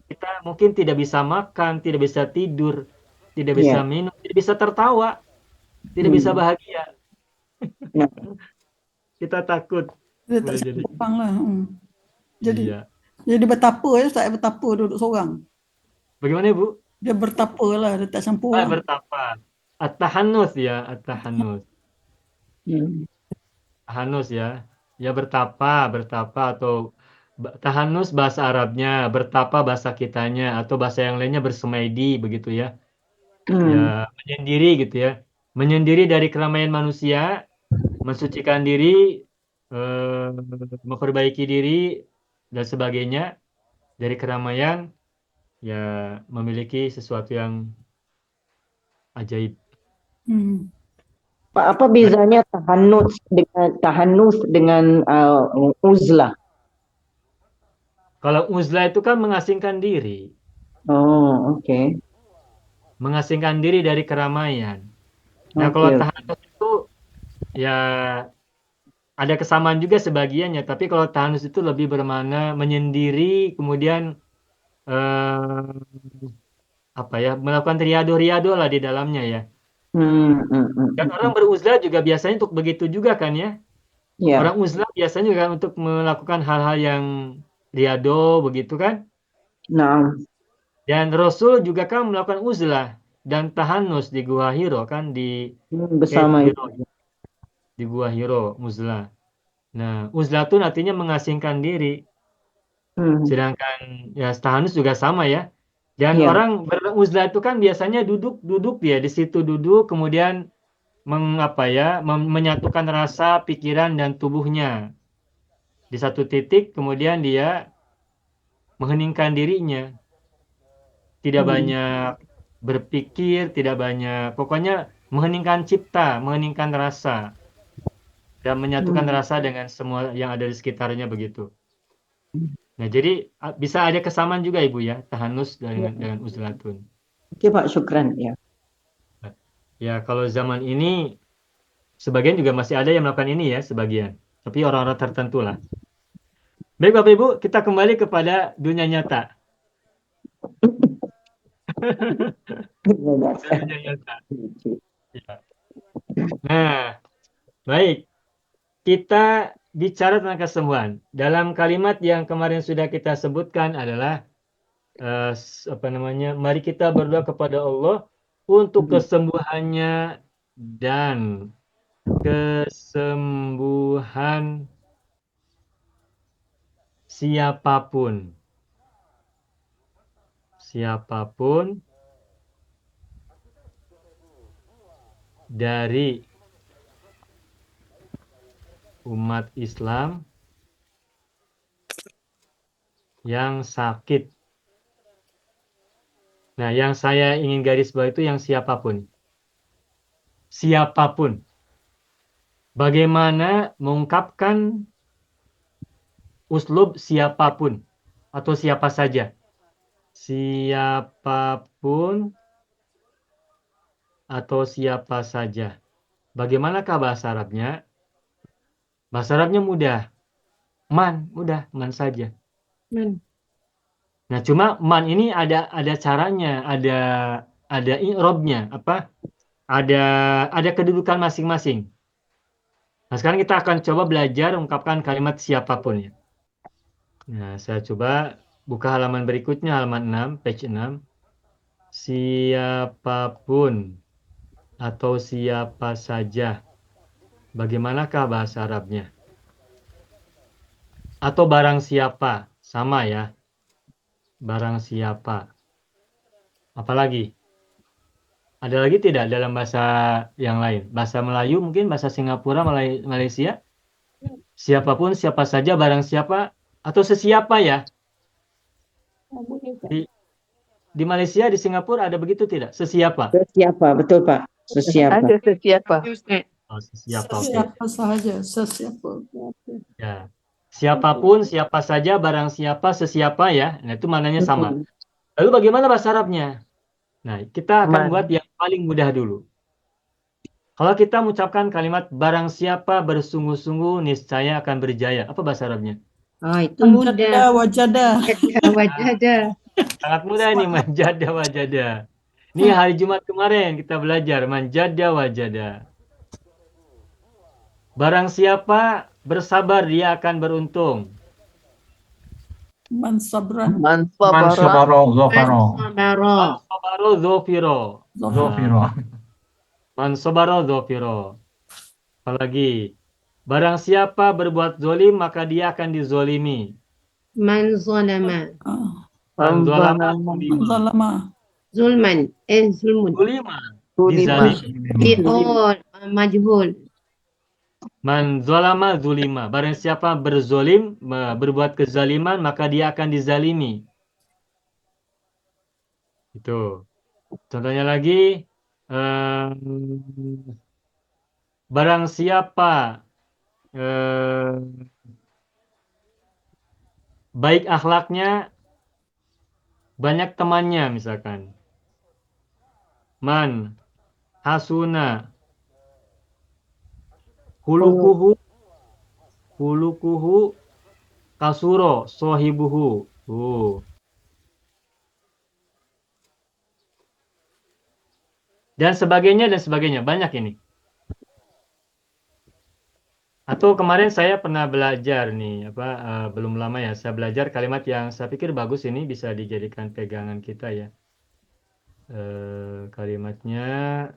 kita mungkin tidak bisa makan, tidak bisa tidur, tidak bisa minum, tidak bisa tertawa, tidak bisa bahagia. Kita takut. Dia tak jadi. sempang lah. Jadi Iya. jadi betapa ya Ustaz, betapa duduk seorang. Bagaimana Ibu? Dia bertapa lah, dia tak campur. Bertapa. At-tahannus ya, at-tahannus. Tahanus ya. Ya bertapa atau tahanus bahasa Arabnya, bertapa bahasa kitanya atau bahasa yang lainnya bersemedi begitu ya. Ya, menyendiri gitu ya. Menyendiri dari keramaian manusia mensucikan diri, memperbaiki diri dan sebagainya dari keramaian, ya memiliki sesuatu yang ajaib. Pak, apa bezanya tahanus dengan uzlah? Kalau uzlah itu kan mengasingkan diri, Oh, oke. mengasingkan diri dari keramaian. Nah, kalau Oke. tahanus itu ya ada kesamaan juga sebagiannya, tapi kalau tahanus itu lebih bermakna menyendiri, kemudian apa ya, melakukan riado-riado lah di dalamnya ya. Dan orang beruzlah juga biasanya untuk begitu juga kan ya. Ya. Orang uzlah biasanya juga untuk melakukan hal-hal yang riado begitu kan. Nah, Dan Rasul juga kan melakukan uzlah dan tahanus di Gua Hiro kan, di Cave bersama Hiro, di Gua Hiro uzlah. Nah, uzlah itu artinya mengasingkan diri. Sedangkan ya tahanus juga sama ya. Dan Ya. orang beruzlah itu kan biasanya duduk ya, di situ duduk, kemudian menyatukan rasa, pikiran dan tubuhnya di satu titik, kemudian dia mengheningkan dirinya, tidak banyak berpikir, tidak banyak, pokoknya mengheningkan cipta, mengheningkan rasa, dan menyatukan rasa dengan semua yang ada di sekitarnya begitu. Nah, jadi bisa ada kesamaan juga Ibu ya, tahanus dengan uzlatun. Oke Pak, syukran ya. Ya, kalau zaman ini sebagian juga masih ada yang melakukan ini ya, sebagian. Tapi orang-orang tertentu lah. Baik Bapak Ibu, kita kembali kepada dunia nyata. Dunia nyata. Ya. Nah, baik. Kita bicara tentang kesembuhan. Dalam kalimat yang kemarin sudah kita sebutkan adalah mari kita berdoa kepada Allah untuk kesembuhannya dan kesembuhan siapapun dari umat Islam yang sakit. Nah, yang saya ingin garis bawah itu yang siapapun. Siapapun. Bagaimana mengungkapkan uslub siapapun atau siapa saja. Siapapun atau siapa saja. Bagaimanakah bahasa Arabnya? Bahasa Arabnya mudah. Mudah, man saja. Nah, cuma man ini ada caranya, ada i'rabnya, ada kedudukan masing-masing. Nah, sekarang kita akan coba belajar ungkapkan kalimat siapapun ya. Nah, saya coba buka halaman berikutnya, halaman 6, page 6. Siapapun atau siapa saja. Bagaimanakah bahasa Arabnya? Atau barang siapa, sama ya. Barang siapa. Apalagi? Ada lagi tidak dalam bahasa yang lain? Bahasa Melayu mungkin, bahasa Singapura, Malaysia? Siapapun, siapa saja, barang siapa, atau sesiapa ya? Di Malaysia, di Singapura ada begitu tidak? Sesiapa? Sesiapa, betul Pak. Sesiapa. Ada sesiapa. Oh, sesiapa. Siapa sahaja, sesiapa. Ya. Siapapun, siapa saja, barang siapa, sesiapa ya. Nah, itu maknanya sama. Lalu bagaimana bahasa Arabnya? Nah, kita akan buat yang paling mudah dulu. Kalau kita mengucapkan kalimat barang siapa bersungguh-sungguh niscaya akan berjaya. Apa bahasa Arabnya? Itu mudah. Wajada. Wajada. Sangat mudah ini, manjada wajada. Ini hari Jumat kemarin kita belajar manjada wajada. Barang siapa bersabar dia akan beruntung. Man sabra. Man sabara. Sabaro zofiro. Man sabaro zofiro. Apalagi, barang siapa berbuat zolim maka dia akan dizolimi. Man zalama. Man zalama. Zalama. Zulman. Zulmun. Zulima. Zulima. Dizalimi. Oh, majhul. Man zalama zulima. Barang siapa berzolim, berbuat kezaliman, maka dia akan dizalimi. Itu. Contohnya lagi, barang siapa baik akhlaknya, banyak temannya misalkan. Man hasuna hulukuhu kasuro sohibuhu. Dan sebagainya, banyak ini. Atau kemarin saya pernah belajar nih, belum lama ya, saya belajar kalimat yang saya pikir bagus ini bisa dijadikan pegangan kita ya. Kalimatnya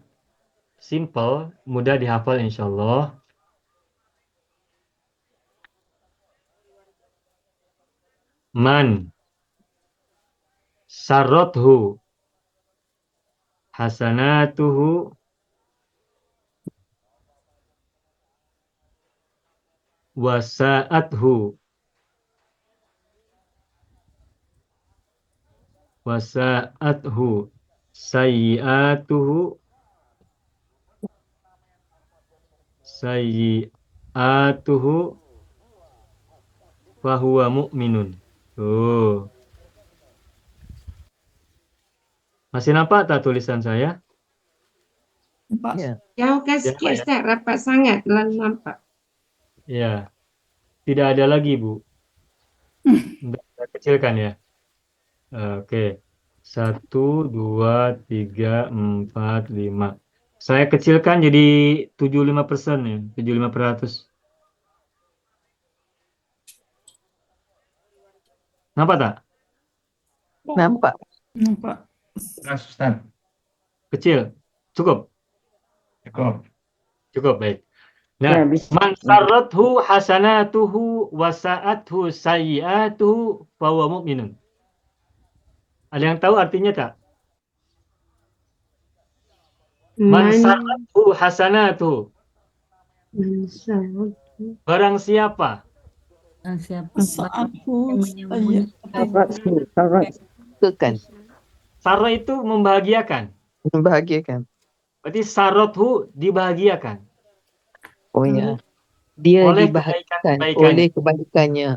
simple, mudah dihafal insya Allah. Man sarrothu hasanatuhu wasa'athu sayyi'atuhu fahuwa mu'minun. Tuh. Masih nampak tak tulisan saya? Nampak. Ya. Jauhkan Ya, sikit Pak, ya. Ustaz, rapat sangat terlalu nampak. Ya. Tidak ada lagi, Bu. Saya kecilkan ya. Oke. 1, 2, 3, 4, 5. Saya kecilkan jadi 75% ya. 75%. Nampak tak? Nampak. Nampak. Ustaz. Kecil. Cukup? Cukup, baik. Ya, Nah, bisa. man sarrathu hasanatuhu wasa'athu sayyi'atuhu fahuwa mu'minun. Ada yang tahu artinya tak? Man sarrathu hasanatuhu. Barang siapa Dan siapa Saatku menyembunyikan Sarat. Kekan. sarra itu membahagiakan. Membahagiakan. Berarti sarrathu dibahagiakan Oh ya. Dia oleh dibahagiakan kebaikan-kebaikannya. oleh kebaikannya.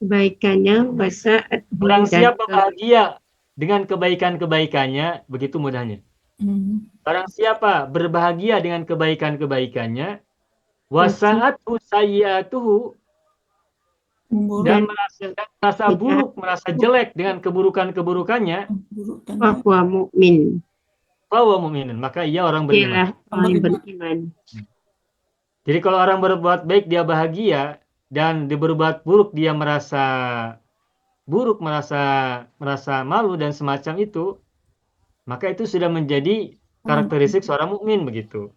Kebaikannya wasa'at Barang siapa bahagia dengan kebaikan-kebaikannya, begitu mudahnya. Barang siapa berbahagia dengan kebaikan-kebaikannya, wasa'athu sayyi'atuhu, dan merasa buruk, merasa jelek dengan keburukan-keburukannya, bahwa mukmin. bahwa mu'minun, maka ia orang beriman. Ialah orang beriman. Jadi kalau orang berbuat baik dia bahagia, dan dia berbuat buruk dia merasa buruk, merasa malu dan semacam itu, maka itu sudah menjadi karakteristik seorang mukmin begitu.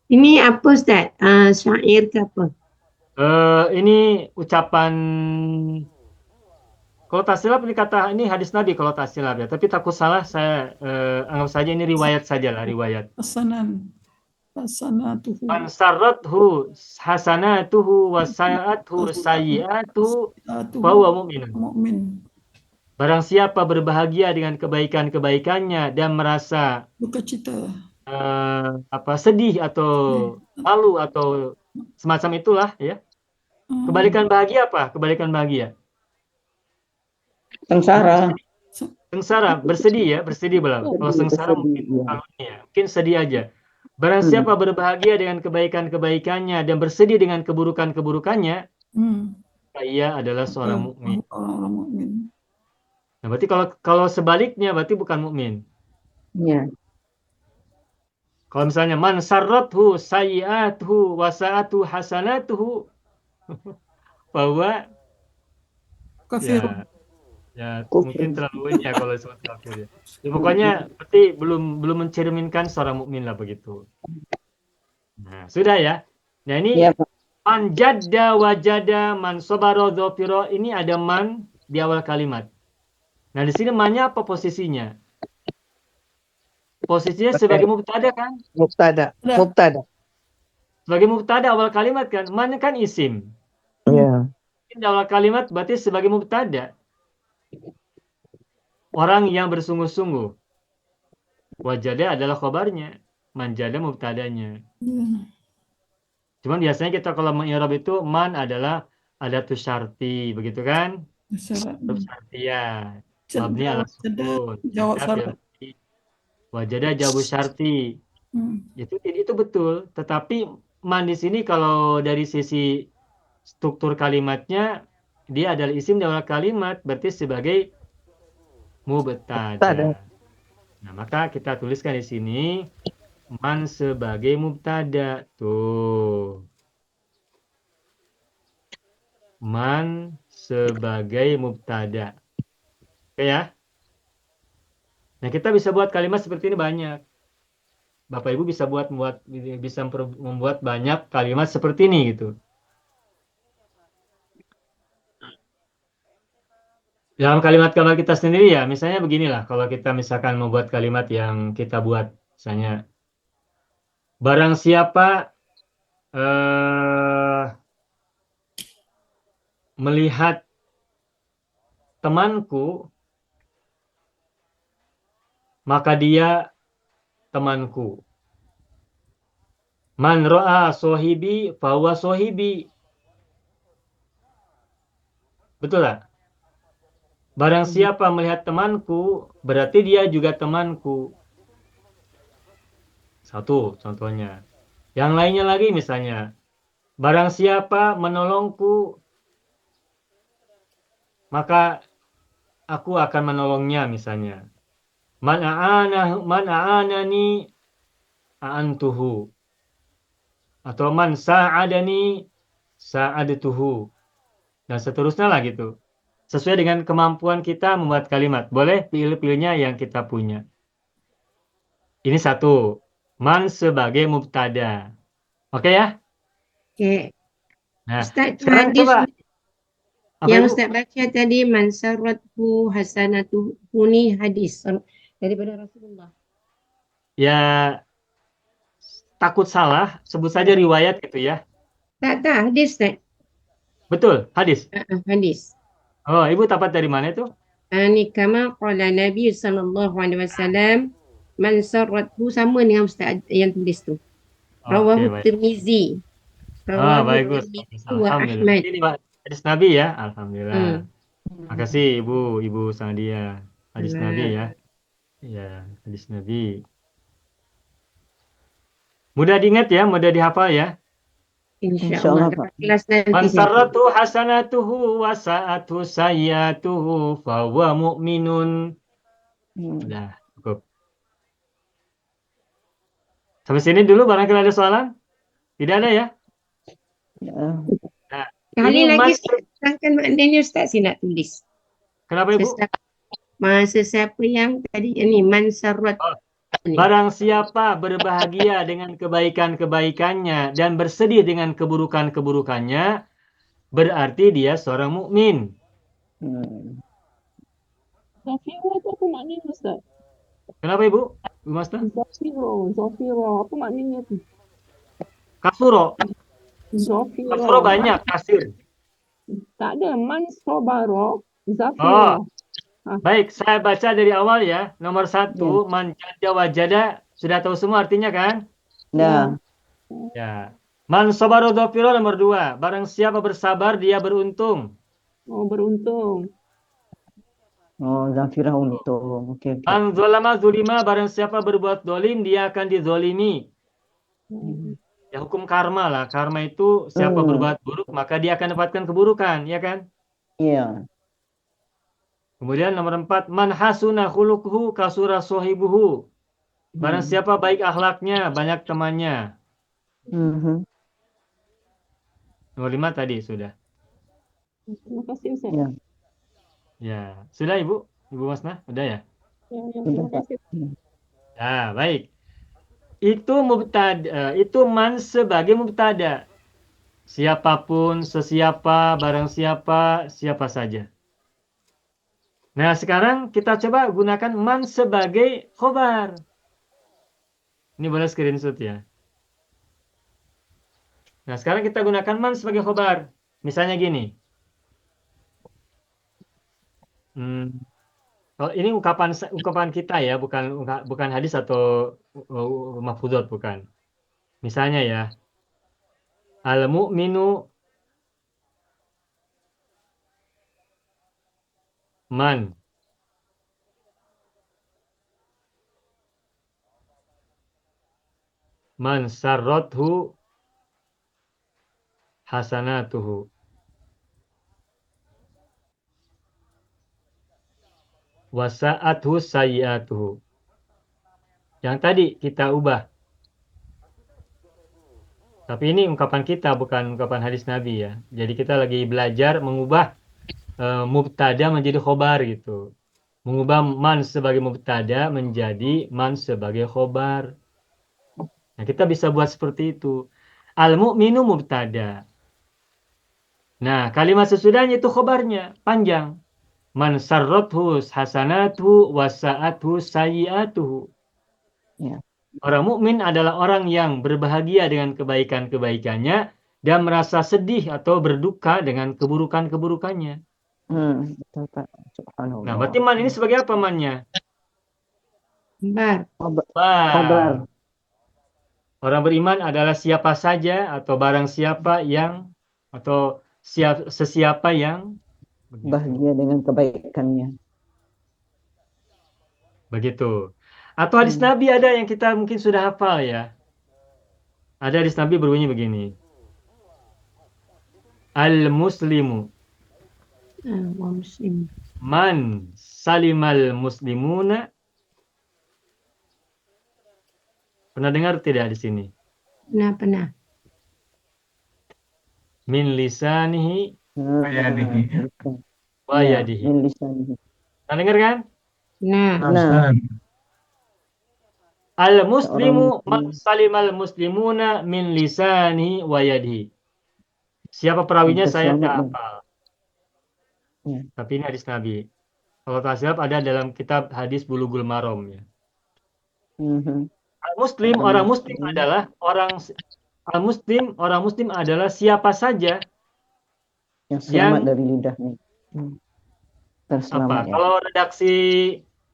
Ini apa Ustaz? Syair ke apa? Ini ucapan, kalau tak silap ini kata, ini hadis Nabi kalau tak silap ya, tapi takut salah saya anggap saja ini riwayat sajalah, riwayat. Hasanatuhu. Man sarrathu hasanatuhu wa sayyi'atuhu sayyi'atuhu fahuwa mu'minun. Mukmin. Barang siapa berbahagia dengan kebaikan-kebaikannya dan merasa Duka cita. sedih atau malu atau semacam itulah ya. Kebalikan bahagia apa? Kebalikan bahagia. Sengsara. Sengsara, bersedih ya, bersedih belum? Kalau sengsara mungkin kalau ini ya, mungkin sedih aja. Barang siapa berbahagia dengan kebaikan-kebaikannya dan bersedih dengan keburukan-keburukannya, maka ia adalah seorang mukmin. Orang mukmin. Nah, berarti kalau sebaliknya berarti bukan mukmin. Ya. Kalau misalnya man sarrathu sayyi'atuhu wa sa'atu hasanatuhu bahwa Kafir. ya mungkin terlalu ini ya kalau disebut kafir ya. Ya, pokoknya berarti belum mencerminkan seorang mukmin lah begitu. Nah, sudah ya. Nah, ini Ya, Pak. man jadda wajada man sabara dzafira, ini ada man di awal kalimat. Nah, di sini man-nya apa posisinya? Posisinya sebagai mubtada kan? Mubtada. sebagai mubtada awal kalimat kan. Man kan isim. Ya. Di awal kalimat berarti sebagai mubtada. Orang yang bersungguh-sungguh. Wajada adalah khabarnya. Manjada mubtadanya. Cuman biasanya kita kalau mengi'rab itu man adalah adatus syarti, begitu kan? Syarat. Huruf syartiyah. Mabni ala Cerdas, sukun. jawab Ada syarat. fi'il. Wajada jawabu syarti. Itu betul. Tetapi man di sini kalau dari sisi struktur kalimatnya dia adalah isim di awal kalimat, berarti sebagai Mubtada. mubtada. Nah, maka kita tuliskan di sini man sebagai mubtada. Tuh. Man sebagai mubtada. Oke ya. Nah, kita bisa buat kalimat seperti ini banyak. Bapak Ibu bisa membuat banyak kalimat seperti ini gitu. Dalam kalimat-kalimat kita sendiri ya, misalnya beginilah, kalau kita misalkan membuat kalimat yang kita buat, misalnya, barang siapa melihat temanku, maka dia temanku. Man ro'a sohibi, fahuwa sohibi. Betul tak? Barang siapa melihat temanku, berarti dia juga temanku. Satu contohnya. Yang lainnya lagi misalnya, barang siapa menolongku, maka aku akan menolongnya misalnya. Man a'anani a'antuhu. Atau man sa'adani sa'adtuhu. Dan seterusnya lah gitu. Sesuai dengan kemampuan kita membuat kalimat. Boleh pilih-pilihnya yang kita punya. Ini satu. Man sebagai mubtada. Oke ya? Okey. Nah, Ustaz, sekarang hadis coba. Apa yang Ibu? Ustaz baca tadi, man sarrathu hasanatuhu ni hadis daripada Rasulullah. Ya, takut salah, sebut saja riwayat gitu ya. Tak, hadis Ustaz. Betul, hadis. Hadis. Oh, Ibu dapat dari mana itu? Ni kama qala Nabi sallallahu alaihi wasallam, man sarrathu, sama dengan Ustaz yang tulis tu. Oke, Rawahu baik. Tirmizi. Bagus. Tirmizi wa Alhamdulillah. Ahmad. Ini Pak, hadis Nabi ya. Alhamdulillah. Makasih Ibu Sanadia. Hadis Nabi ya. Ya, hadis Nabi. Mudah diingat ya, mudah dihafal ya. InsyaAllah. Dapat kelas nanti. Man sarratu hasanatuhu wa sa'atu sayyatuhu fahuwa mu'minun. Udah, cukup. Sampai sini dulu barangkali ada soalan? Tidak ada ya? Nah, Kali ini lagi terangkan maknanya Ustaz si nak tulis. Kenapa Ibu? Sesiapa yang tadi ini man sarrat. Barang siapa berbahagia dengan kebaikan-kebaikannya dan bersedih dengan keburukan-keburukannya, berarti dia seorang mukmin. Zafiro itu apa maknanya Ustaz? Kenapa Ibu? Ibu Master? Zafiro, apa maknanya tu? Kasuro. Zafiro. Kasuro banyak, kasir. Tak ada, man sobaro, Zafiro. Baik, saya baca dari awal ya. Nomor 1, man jada wajada. Sudah tahu semua artinya kan? Ya. Man sabaro dhafiro nomor 2. Barang siapa bersabar, dia beruntung. Oh, beruntung. Oh, Zafirah untung. Okey. Man zalama zulima, barang siapa berbuat dolim, dia akan dizolimi. Ya, hukum karma lah. Karma itu siapa berbuat buruk, maka dia akan dapatkan keburukan, ya kan? Iya. Kemudian nomor 4, man hasuna khuluquhu kasura sohibuhu. Barang siapa baik akhlaknya, banyak temannya. Nomor 5 tadi sudah. Terima kasih Ustaz. Ya, sudah Ibu Masna, udah ya? Terima kasih. Ya, baik. Itu mubtada, itu man sebagai mubtada. Siapapun, sesiapa, barang siapa, siapa saja. Nah, sekarang kita coba gunakan man sebagai khobar. Ini boleh screenshot ya. Nah, sekarang kita gunakan man sebagai khobar. Misalnya gini. Kalau ini ungkapan kita ya, bukan hadis atau mahfuzat, bukan. Misalnya ya, al-mu'minu man sarrathu hasanatuhu wasa'athu sayyi'atuhu. Yang tadi kita ubah. Tapi ini ungkapan kita, bukan ungkapan hadis Nabi ya. Jadi kita lagi belajar mengubah mubtada menjadi khobar gitu. Mengubah man sebagai mubtada menjadi man sebagai khobar. Nah, kita bisa buat seperti itu. Al-mu'minu mubtada. Nah, kalimat sesudahnya itu khobarnya, panjang. Man sarrathu hasanatuhu wasa'athu sayyi'atuhu. Ya. Orang mukmin adalah orang yang berbahagia dengan kebaikan-kebaikannya dan merasa sedih atau berduka dengan keburukan-keburukannya. Betul Pak. Subhanallah. Nah, berarti man ini sebagai apa mannya? Bar. Khobar. Orang beriman adalah siapa saja atau barang siapa yang atau sesiapa yang Bahagia dengan kebaikannya. begitu. Atau hadis Nabi ada yang kita mungkin sudah hafal ya. Ada hadis Nabi berbunyi begini. Al-muslimu Muslim. man salimal muslimuna. Pernah dengar tidak di sini? Pernah. Min lisanihi wa yadihi. Min lisanihi. Pernah dengar kan? Nah. Al-muslimu man salimal muslimuna min lisanihi wa yadihi. Siapa perawinya saya tidak hafal. Ya. Tapi ini hadis Nabi. Kalau tak silap ada dalam kitab hadis Bulughul Maram ya. Al-muslim, orang muslim adalah orang muslim adalah siapa saja yang selamat dari lidahnya. Terselamat ya. Kalau redaksi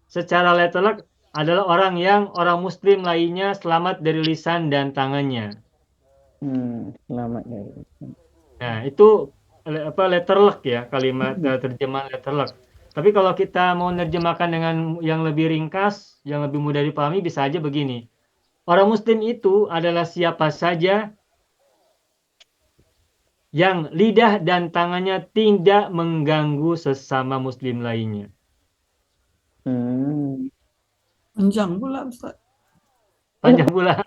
secara letterlek adalah orang muslim lainnya selamat dari lisan dan tangannya. Selamat dari lisan. Nah, itu letterlek ya, kalimat terjemahan letterlek. Tapi kalau kita mau menerjemahkan dengan yang lebih ringkas, yang lebih mudah dipahami, bisa aja begini. Orang muslim itu adalah siapa saja yang lidah dan tangannya tidak mengganggu sesama muslim lainnya. Panjang pula Ustaz. Panjang pula.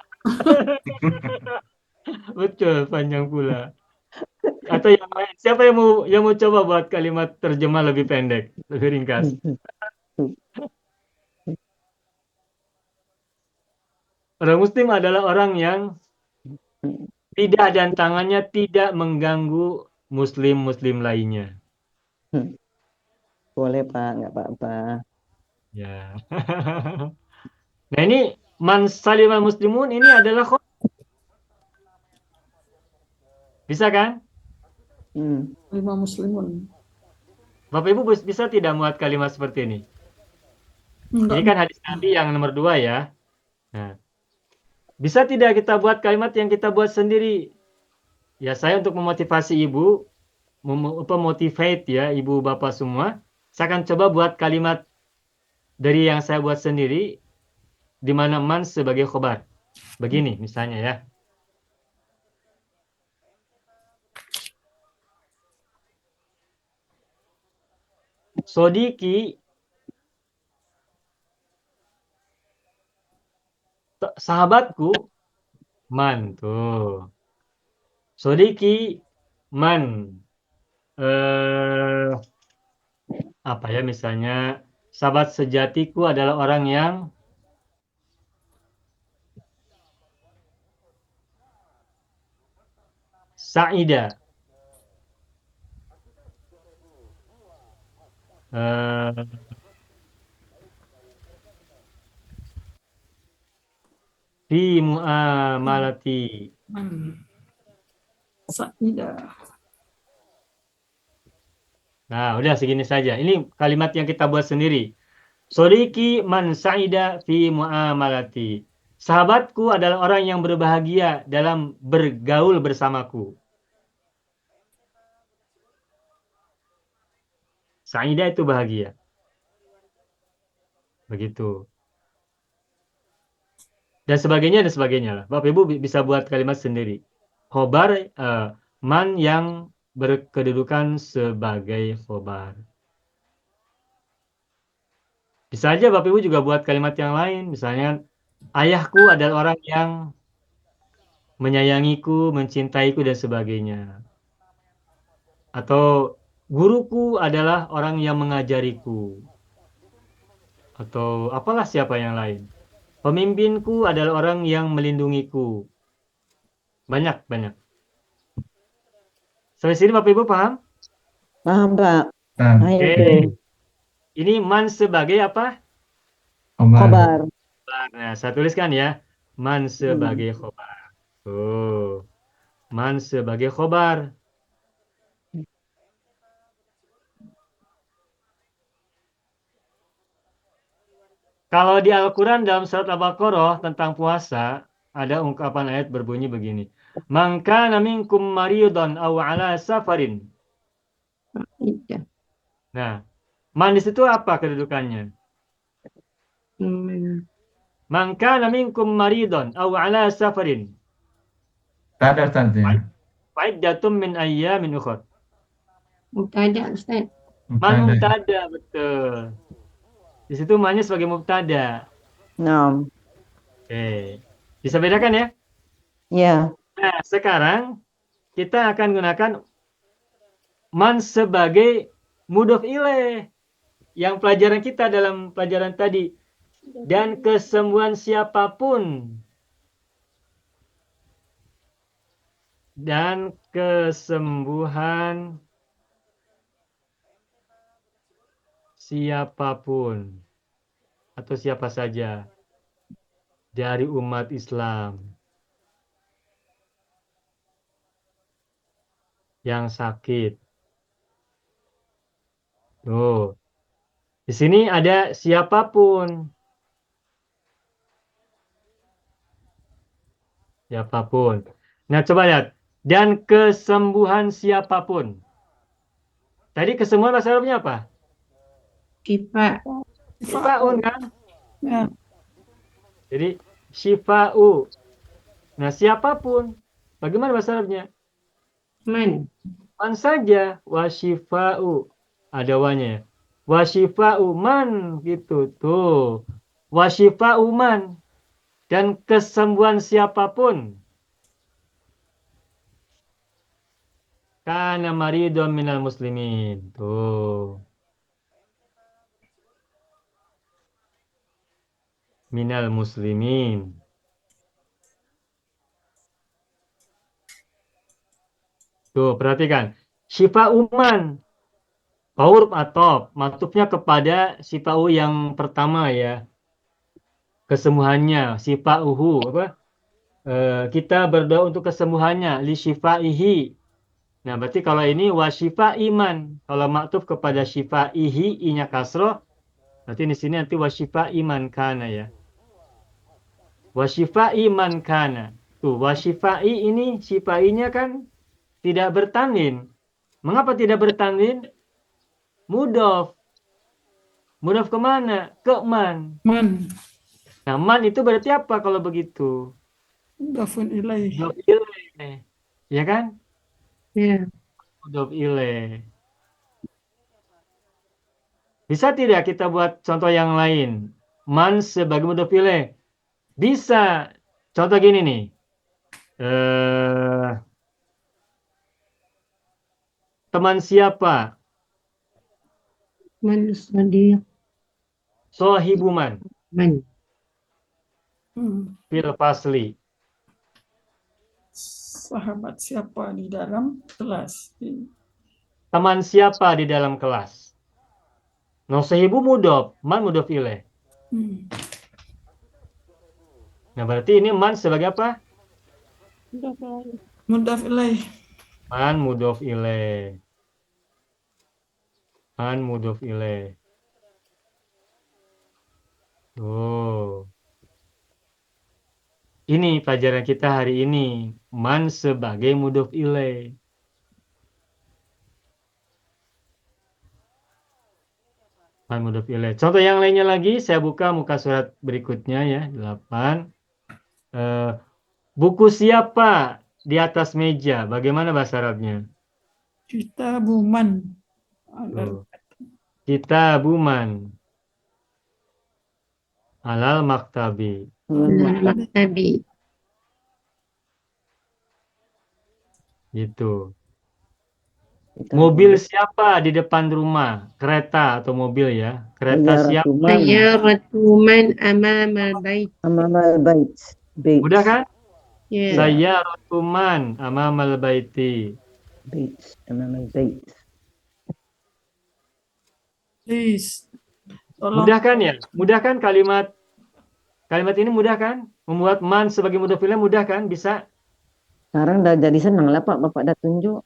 Betul, panjang pula. Atau yang lain, siapa yang mau coba buat kalimat terjemah lebih pendek, lebih ringkas? Orang muslim adalah orang yang lidah dan tangannya tidak mengganggu muslim lainnya. Boleh Pak, nggak apa-apa. Ya. Nah, ini man salimal muslimun ini adalah bisa kan? Lima muslimun. Bapak Ibu bisa tidak muat kalimat seperti ini? Enggak. Ini kan hadis Nabi yang nomor 2 ya. Nah, bisa tidak kita buat kalimat yang kita buat sendiri? Ya, saya untuk memotivasi ibu, memotivate ya ibu bapak semua, saya akan coba buat kalimat dari yang saya buat sendiri, di mana man sebagai khobar. Begini misalnya ya. Sodiki sahabatku man tuh. Sodiki man apa ya, misalnya sahabat sejatiku adalah orang yang Sa'ida. Fi mu'amalati. Saida. Nah, udah segini saja. Ini kalimat yang kita buat sendiri. Sodiki man sa'ida fi mu'amalati. Sahabatku adalah orang yang berbahagia dalam bergaul bersamaku. Sa'ida itu bahagia. Begitu. Dan sebagainya lah. Bapak Ibu bisa buat kalimat sendiri. Khobar, man yang berkedudukan sebagai khobar. Bisa aja Bapak Ibu juga buat kalimat yang lain. Misalnya, ayahku adalah orang yang menyayangiku, mencintaiku, dan sebagainya. Atau guruku adalah orang yang mengajariku. Atau apalah siapa yang lain. Pemimpinku adalah orang yang melindungiku. Banyak. Sampai sini Bapak Ibu paham? Paham, Pak. Oke. Ini man sebagai apa? Khobar. Nah, saya tuliskan ya. Man sebagai khobar. Oh. Man sebagai khobar. Kalau di Al-Quran dalam surat Al-Baqarah tentang puasa, ada ungkapan ayat berbunyi begini. Man kana minkum maridun aw ala safarin. Sa'idah. Nah, man di situ apa kedudukannya? Man kana minkum maridun aw ala safarin. Tak ada Ustaz. Fa'iddatum min ayyamin ukhra. Mubtada, Ustaz. Man mubtada, betul. Di situ mannya sebagai mubtada. Nah, Oke. Bisa bedakan ya? ya. Nah, sekarang kita akan gunakan man sebagai mudhof ilaih. Yang pelajaran kita dalam pelajaran tadi. Dan kesembuhan siapapun. Dan kesembuhan siapapun atau siapa saja dari umat Islam yang sakit. Tuh. Di sini ada siapapun. Siapapun. Nah, coba lihat. Dan kesembuhan siapapun. Tadi kesembuhan bahasa Arabnya apa? Kifa. Syifa'un kan? Ya. Jadi syifa'u. Nah, siapapun. Bagaimana bahasa Arabnya? Man. Man saja. Wa syifa'u. Ada wanya. Wa syifa'u man. Gitu. Tuh. Wa syifa'u man. Dan kesembuhan siapapun. Kana maridun minal muslimin. Tuh. Minal muslimin. Tuh, perhatikan. Syifa uman. Paur atop. Matufnya kepada sifa'u yang pertama ya. Kesembuhannya. Sifa'uhu. Apa? Kita berdoa untuk kesembuhannya. Li syifa'ihi. Nah, berarti kalau ini wa syifa iman. Kalau maktuf kepada syifa'ihi, i-nya kasroh. Berarti di sini nanti wa syifa iman kana ya. Wasyifa'i man kana. Tuh, wasyifa'i ini, syifa'inya kan tidak bertanwin. Mengapa tidak bertanwin? Mudhof. Mudhof kemana? Ke man. Man. Nah, man itu berarti apa kalau begitu? Mudhafun ilaih. Mudhof ilaih. Ya kan? Ya. Mudhof ilaih. Bisa tidak kita buat contoh yang lain? Man sebagai mudhof ilaih. Bisa. Contoh gini nih. Teman siapa? Man sadiq. Sohibuman. Man. Fil fasli. Sahabat siapa di dalam kelas? Teman siapa di dalam kelas? No sohibu mudhof. Man mudhof ilaih. Nah, berarti ini man sebagai apa? Mudhaf ilaih. Man mudhof ilaih. Man mudhof ilaih. Oh. Ini pelajaran kita hari ini. Man sebagai mudhof ilaih. Man mudhof ilaih. Contoh yang lainnya lagi, saya buka muka surat berikutnya ya, 8. Buku siapa di atas meja? Bagaimana bahasa Arabnya? Kitabuman. Oh. Kitabuman. Alal maktabi. Maktabi. Gitu. Mobil siapa di depan rumah? Kereta atau mobil ya? Kereta siapa? Sayyaratu man amamal bait. Amamal bait. Bait. Mudah kan? Ya. Sayyaratu man amamal baiti. Bait. Amamal bait. Please. Tolong. Mudah kan ya? Mudah kan kalimat ini mudah kan? Membuat man sebagai mudhof ilaih mudah kan? Bisa? Sekarang dah jadi senang lah Pak, Bapak dah tunjuk.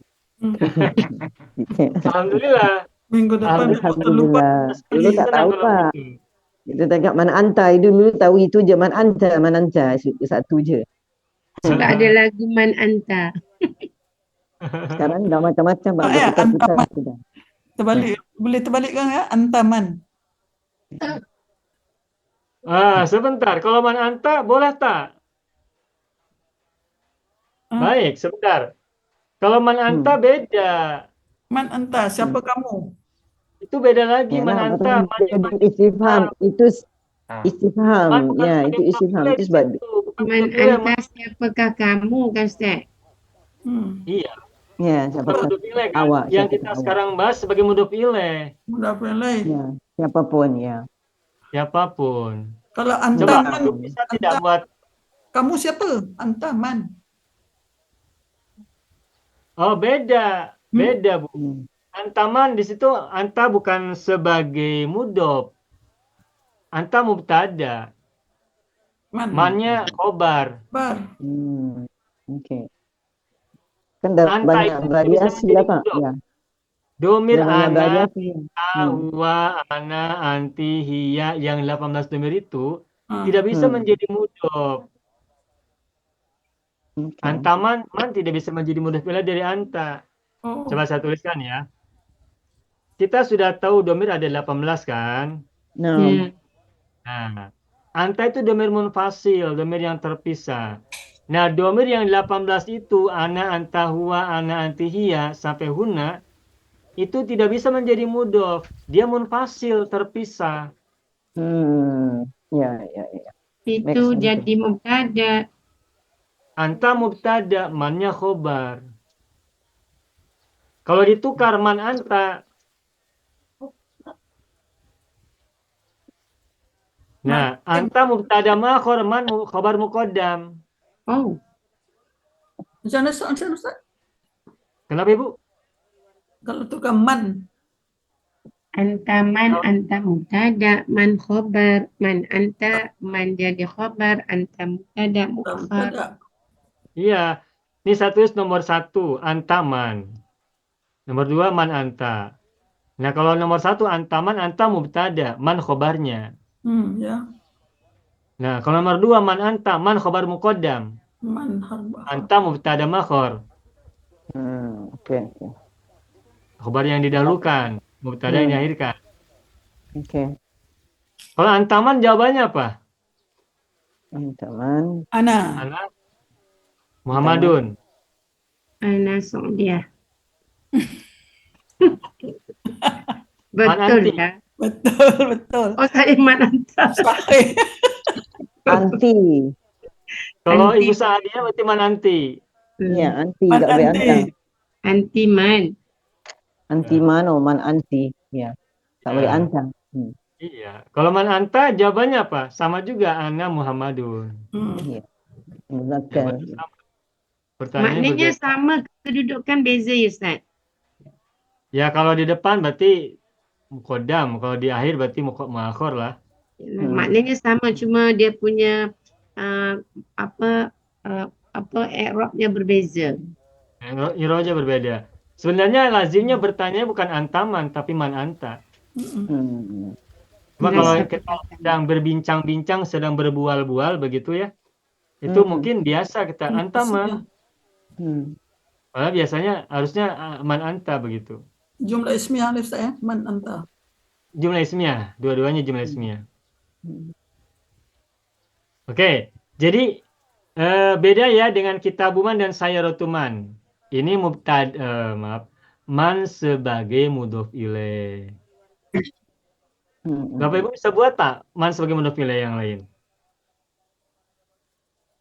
Alhamdulillah. Minggu depan Bapak terlupa. Alhamdulillah. Dulu tak Senang tahu kalau Pak. begitu. Kita tengok man anta. Dulu tahu itu je man anta. Man anta. Satu je. Tak ada lagi man anta. Sekarang dah macam-macam Pak. Ya, Kita antaman. sudah. Terbalik. Boleh terbalikkan ya? Antaman. Sebentar. Kalau man anta boleh tak? Baik, sebentar. Kalau man anta beda. Man anta, siapa kamu? Itu beda lagi man Yalah, anta. betul. Istifham. Itu istifham. Man bukan Ya, sebagai itu mudhof istifham. ilaih Itu di sebab situ, bukan Man mudhof ilaih, anta siapakah kamu kan Ustaz? Iya, ya, siapa bukan mudhof ilaih kan? awak. Yang siapa kita awak. sekarang bahas sebagai mudhof ilaih. Mudah pilih. Ya, siapapun ya. Siapapun. Kalau Coba antaman, Ibu bisa tidak buat kamu siapa? Antaman. beda. Beda, Bu. Hmm. Antaman di situ anta bukan sebagai mudhof. Anta mubtada. Man. Mannya khobar. Bar. Oke. Kan dah Anta banyak itu bisa variasi menjadi lah Pak. mudhof. Ya. Domir Dah banyak ana, variasi. huwa, ana, anti, hiya yang 18 domir itu tidak bisa menjadi mudhof. Oke. Antaman man tidak bisa menjadi mudhof ilaih dari anta. Oh. Coba saya tuliskan ya. Kita sudah tahu domir ada 18 kan? No. Nah, anta itu domir munfasil, domir yang terpisah. Nah, domir yang 18 itu ana, anta, huwa, ana, anti, hiya sampai huna itu tidak bisa menjadi mudhof. Dia munfasil, terpisah. Ya. Itu Next. jadi mubtada. Anta mubtada, mannya khobar. Kalau ditukar man anta. Nah, anta mubtada makhor, man khobar muqaddam. Oh, Macam mana Ustaz? Kenapa Ibu? Kalau tukar man. anta man, anta mubtada, man khobar, man anta, man jadi khobar, anta mubtada, muakhar. Iya. Ini saya tulis nomor 1, antaman. Nomor 2, man anta. Nah, kalau nomor 1, antaman, anta mubtada, man khobarnya. Ya. Nah, kalau nomor 2, man anta, man khobar muqaddam. Man harba. Anta mubtada makhor. Oke. Khobar yang didahulukan, mubtada yang diakhirkan. Oke. Kalau antaman jawabannya apa? Antaman. Ana. Ana Muhammadun. Ana Saudiah. Man Betul anti. ya? Betul. Oh, saya man anta. Sahih. Anti. Kalau Anti. Ibu Sa'adiyah berarti man anti. Ya, anti. Man Tak boleh anti. anta. Anti man. Anti mano, man anti. Ya. Tak boleh anta. Iya. Kalau man anta jawabannya apa? Sama juga ana Muhammadun. Ya. Muzakkar. Jawabannya sama. Pertanyaannya Maknanya berbeda. sama, kedudukan beza ya Ustaz? Ya kalau di depan berarti muqaddam, kalau di akhir berarti muakhir lah. Maknanya sama, cuma dia punya i'rabnya berbeza. Iroja berbeda. Sebenarnya lazimnya bertanya bukan antaman, tapi man anta. Hmm. Cuma Bila kalau satu kita kata. sedang berbincang-bincang, sedang berbual-bual begitu ya, itu Hmm. mungkin biasa kita antama. Hmm. Malah biasanya harusnya man anta begitu. Jumlah ismiyah alif Ustaz ya. Man anta. Jumlah ismiyah, dua-duanya jumlah ismiyah. Oke, jadi beda ya dengan kitabuman dan sayarotuman. Ini maaf, man sebagai mudhof ilaih. Hmm. Bapak Ibu bisa buat tak man sebagai mudhof ilaih yang lain?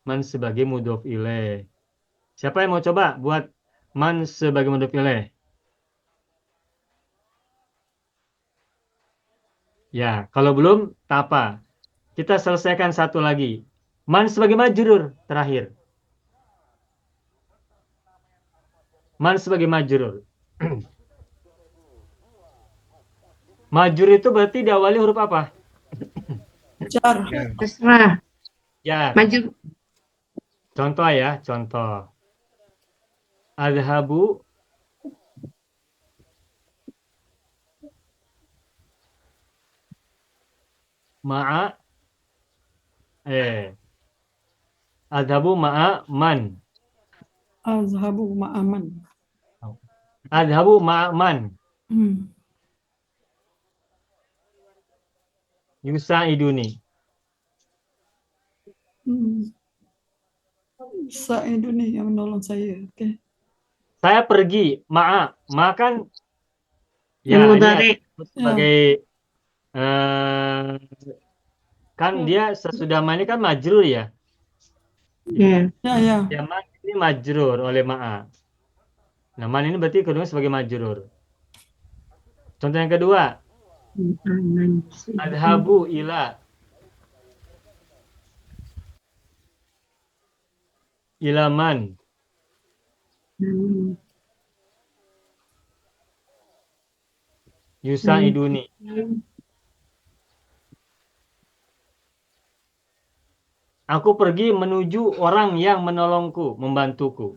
Man sebagai mudhof ilaih. Siapa yang mau coba buat man sebagai mudhof ilaih? Ya, kalau belum, tak apa. Kita selesaikan satu lagi. Man sebagai majrur terakhir. Man sebagai majrur. Majrur itu berarti diawali huruf apa? Jar. Terserah. Ya, Maju. contoh ya, contoh. Adhabu ma'a adhabu ma'a man. Azhabu ma'aman. Adhabu ma'a man. Yusa'iduni. Sa'idu nih yang menolong saya. Oke. Saya pergi ma'a. Makan ya Yang ini mudhari. sebagai kan dia sesudah man ini kan majrur ya. Ya. Ya. Ya man ini majrur oleh ma'a. Nah man ini berarti kedua sebagai majrur. Contoh yang kedua, adhabu ila man. Yusa'iduni. Aku pergi menuju orang yang menolongku, membantuku.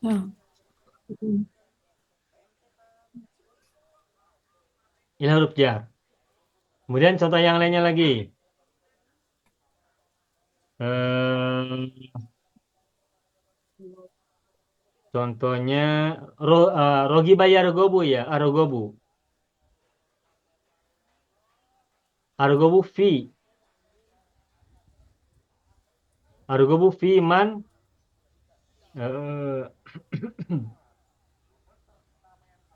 Ya. Ini huruf jar. Kemudian contoh yang lainnya lagi. Contohnya Rogi bayar gobu ya, arogobu. Arogobu fi. Arogobu fi man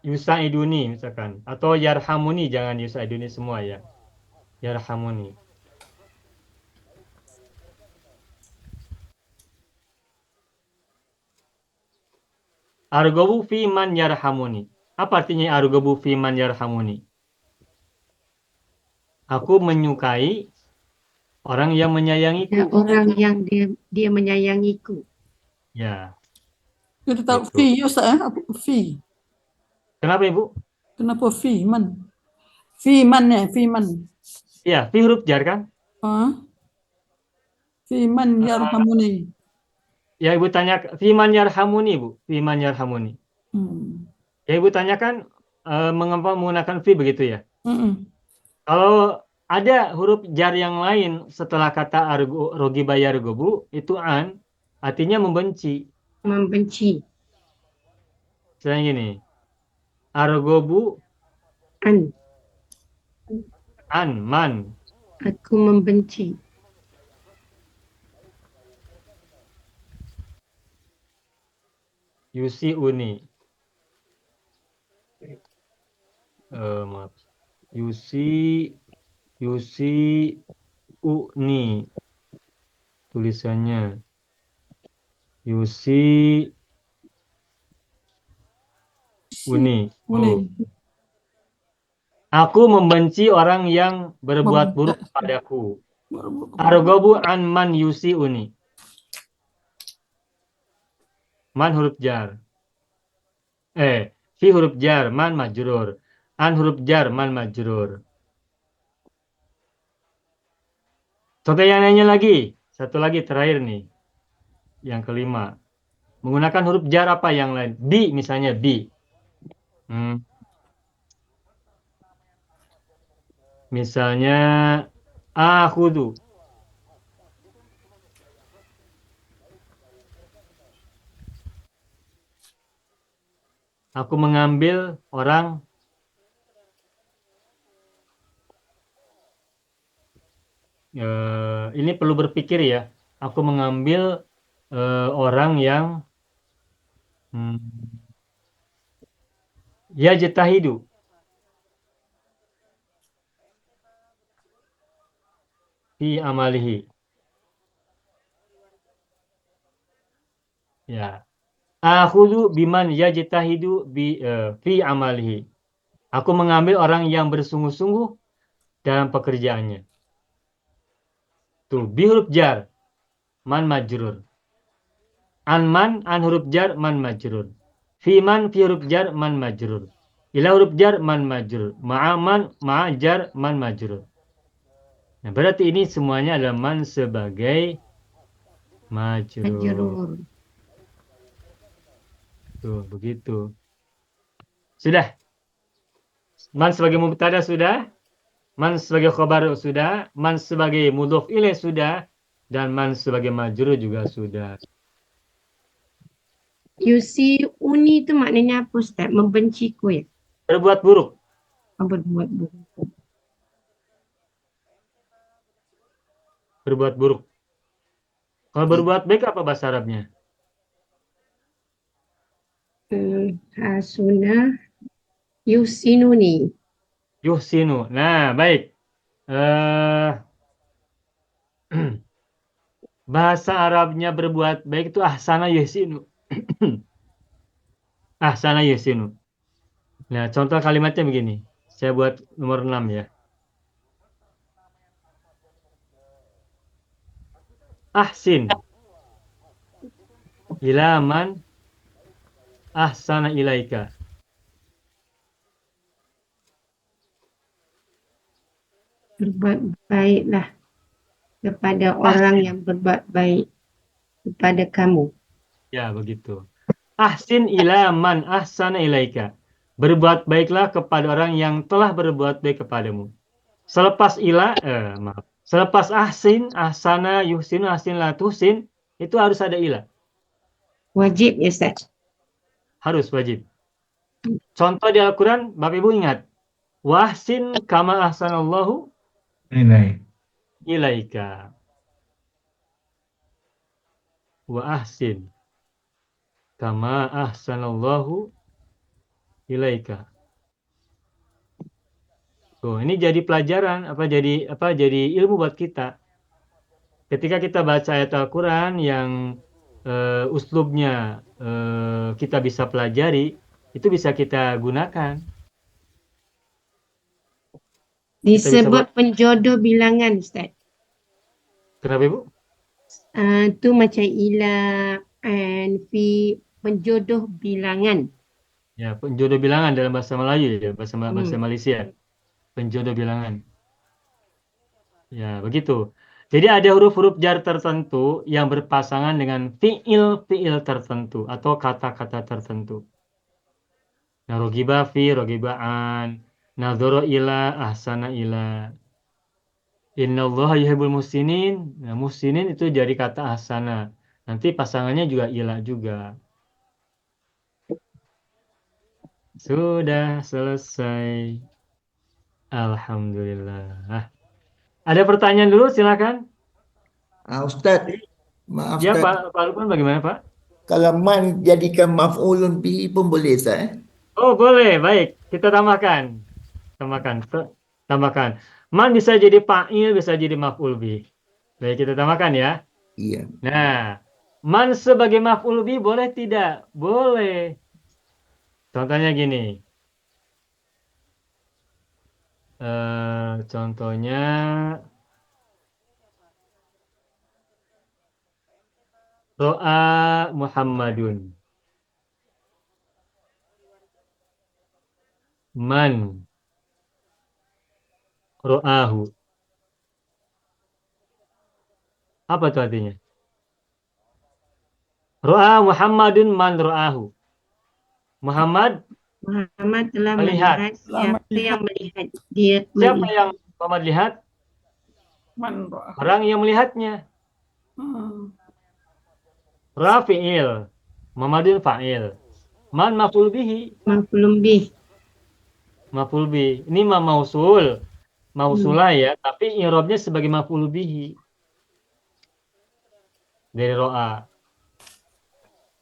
Yusa'iduni misalkan. Atau yarhamuni, jangan Yusa'iduni semua ya. Yarhamuni. Argobu fi man yarhamuni. Apa artinya argobu fi man yarhamuni? Aku menyukai orang yang menyayangiku. Ya, orang yang dia menyayangiku. Ya. Kita tahu Gitu. fi Ustaz ya. Apa fi? Kenapa Ibu? Kenapa fi man? Fi man ya, fi man. Ya, fi huruf jar kan? Fi man yarhamuni. Ya Ibu tanya, fi man yarhamuni Bu. Fi man yarhamuni. Ya Ibu tanyakan mengapa menggunakan fi begitu ya? Kalau ada huruf jar yang lain setelah kata rogi bayar gobu, itu an, artinya membenci. Membenci. Misalnya gini, argobu man. Aku membenci. Yusi'uni. Maaf. Yusi'uni. Tulisannya. Yusi'uni. Aku membenci orang yang berbuat buruk padaku. Argobu an man yusi'uni. Man huruf jar. Fi huruf jar, man majrur. An huruf jar, man majrur. Contoh yang lainnya lagi. Satu lagi terakhir nih. Yang kelima. Menggunakan huruf jar apa yang lain? Bi misalnya bi. Misalnya akhudu. Aku mengambil orang. Ini perlu berpikir ya. Aku mengambil orang yang yajtahidu. Fi amalihi. Ya. Akhudu biman yajtahidu fi amalihi. Aku mengambil orang yang bersungguh-sungguh dalam pekerjaannya. Tuh, bi huruf jar, man majrur. An huruf jar, man majrur. Fi huruf jar, man majrur. Ila huruf jar, man majrur. Ma'a jar, man majrur. Nah, berarti ini semuanya adalah man sebagai majrur. Majrur. Tuh, begitu. Sudah. Man sebagai mubtada sudah. Man sebagai khobar sudah. Man sebagai mudhof ilaih sudah. Dan man sebagai majrur juga sudah. Yusiuni itu maknanya apa, Ustaz? Membenciku ya? Berbuat buruk. Berbuat buruk. Berbuat buruk. Kalau berbuat baik apa bahasa Arabnya? Hasuna yusinuni. Yuhsinu. Nah, baik. Bahasa Arabnya berbuat baik itu ahsana yuhsinu. Ahsana yuhsinu. Nah, contoh kalimatnya begini. Saya buat nomor 6 ya. Ahsin. Ila man ahsana ilaika. Berbuat baiklah kepada orang yang berbuat baik kepada kamu. Ya, begitu. Ahsin ila man ahsana ilaika. Berbuat baiklah kepada orang yang telah berbuat baik kepadamu. Selepas maaf. Selepas ahsin, ahsana, yuhsinu, ahsin, la tuhsin, itu harus ada ila. Wajib ya, Ustaz? Harus wajib. Contoh di Al-Quran, Bapak Ibu ingat. Wahsin kama ahsanallahu ilaika. Wa ahsin kama ahsanallahu ilaika. Tuh, ini jadi pelajaran, jadi ilmu buat kita. Ketika kita baca ayat Al-Quran yang uslubnya kita bisa pelajari, itu bisa kita gunakan. Disebut penjodoh bilangan, Ustaz. Kenapa, Ibu? Itu macam ila and fi, penjodoh bilangan. Ya, penjodoh bilangan dalam bahasa Melayu ya, bahasa Malaysia. Penjodoh bilangan. Ya, begitu. Jadi ada huruf-huruf jar tertentu yang berpasangan dengan fiil-fiil tertentu atau kata-kata tertentu. Nah, rogiba fi, rogiba an, nadhoro ila, ahsana ila. Innallaha yuhibbul muhsinin. Nah, muhsinin itu jadi kata ahsana. Nanti pasangannya juga ila juga. Sudah selesai. Alhamdulillah. Ada pertanyaan dulu, silakan. Ustaz, maaf Ya, Ustaz. Pak Lukman bagaimana, Pak? Kalau man jadikan maf'ulun bihi pun boleh, Ustaz? Oh, boleh. Baik, kita tambahkan. Tambahkan. Man bisa jadi fa'il, bisa jadi maf'ul bih. Baik, kita tambahkan ya. Iya. Nah, man sebagai maf'ul bih boleh tidak? Boleh. Contohnya gini. Contohnya Ro'a Muhammadun. Man ro'ahu. Apa itu artinya? Ro'a Muhammadun man ro'ahu. Muhammad Muhammad telah Melihat. melihat Telah siapa melihat. yang melihat. Dia siapa melihat. yang Muhammad lihat? Man ro'ah. Orang yang melihatnya. Hmm. Ra fi'il. Muhammadun fa'il. Man maf'ul bihi. Maf'ulun bih. Maf'ul bihi. Ini ma mausul. Mausulah ya, tapi i'rabnya sebagai maf'ul bihi. Dari ro'a.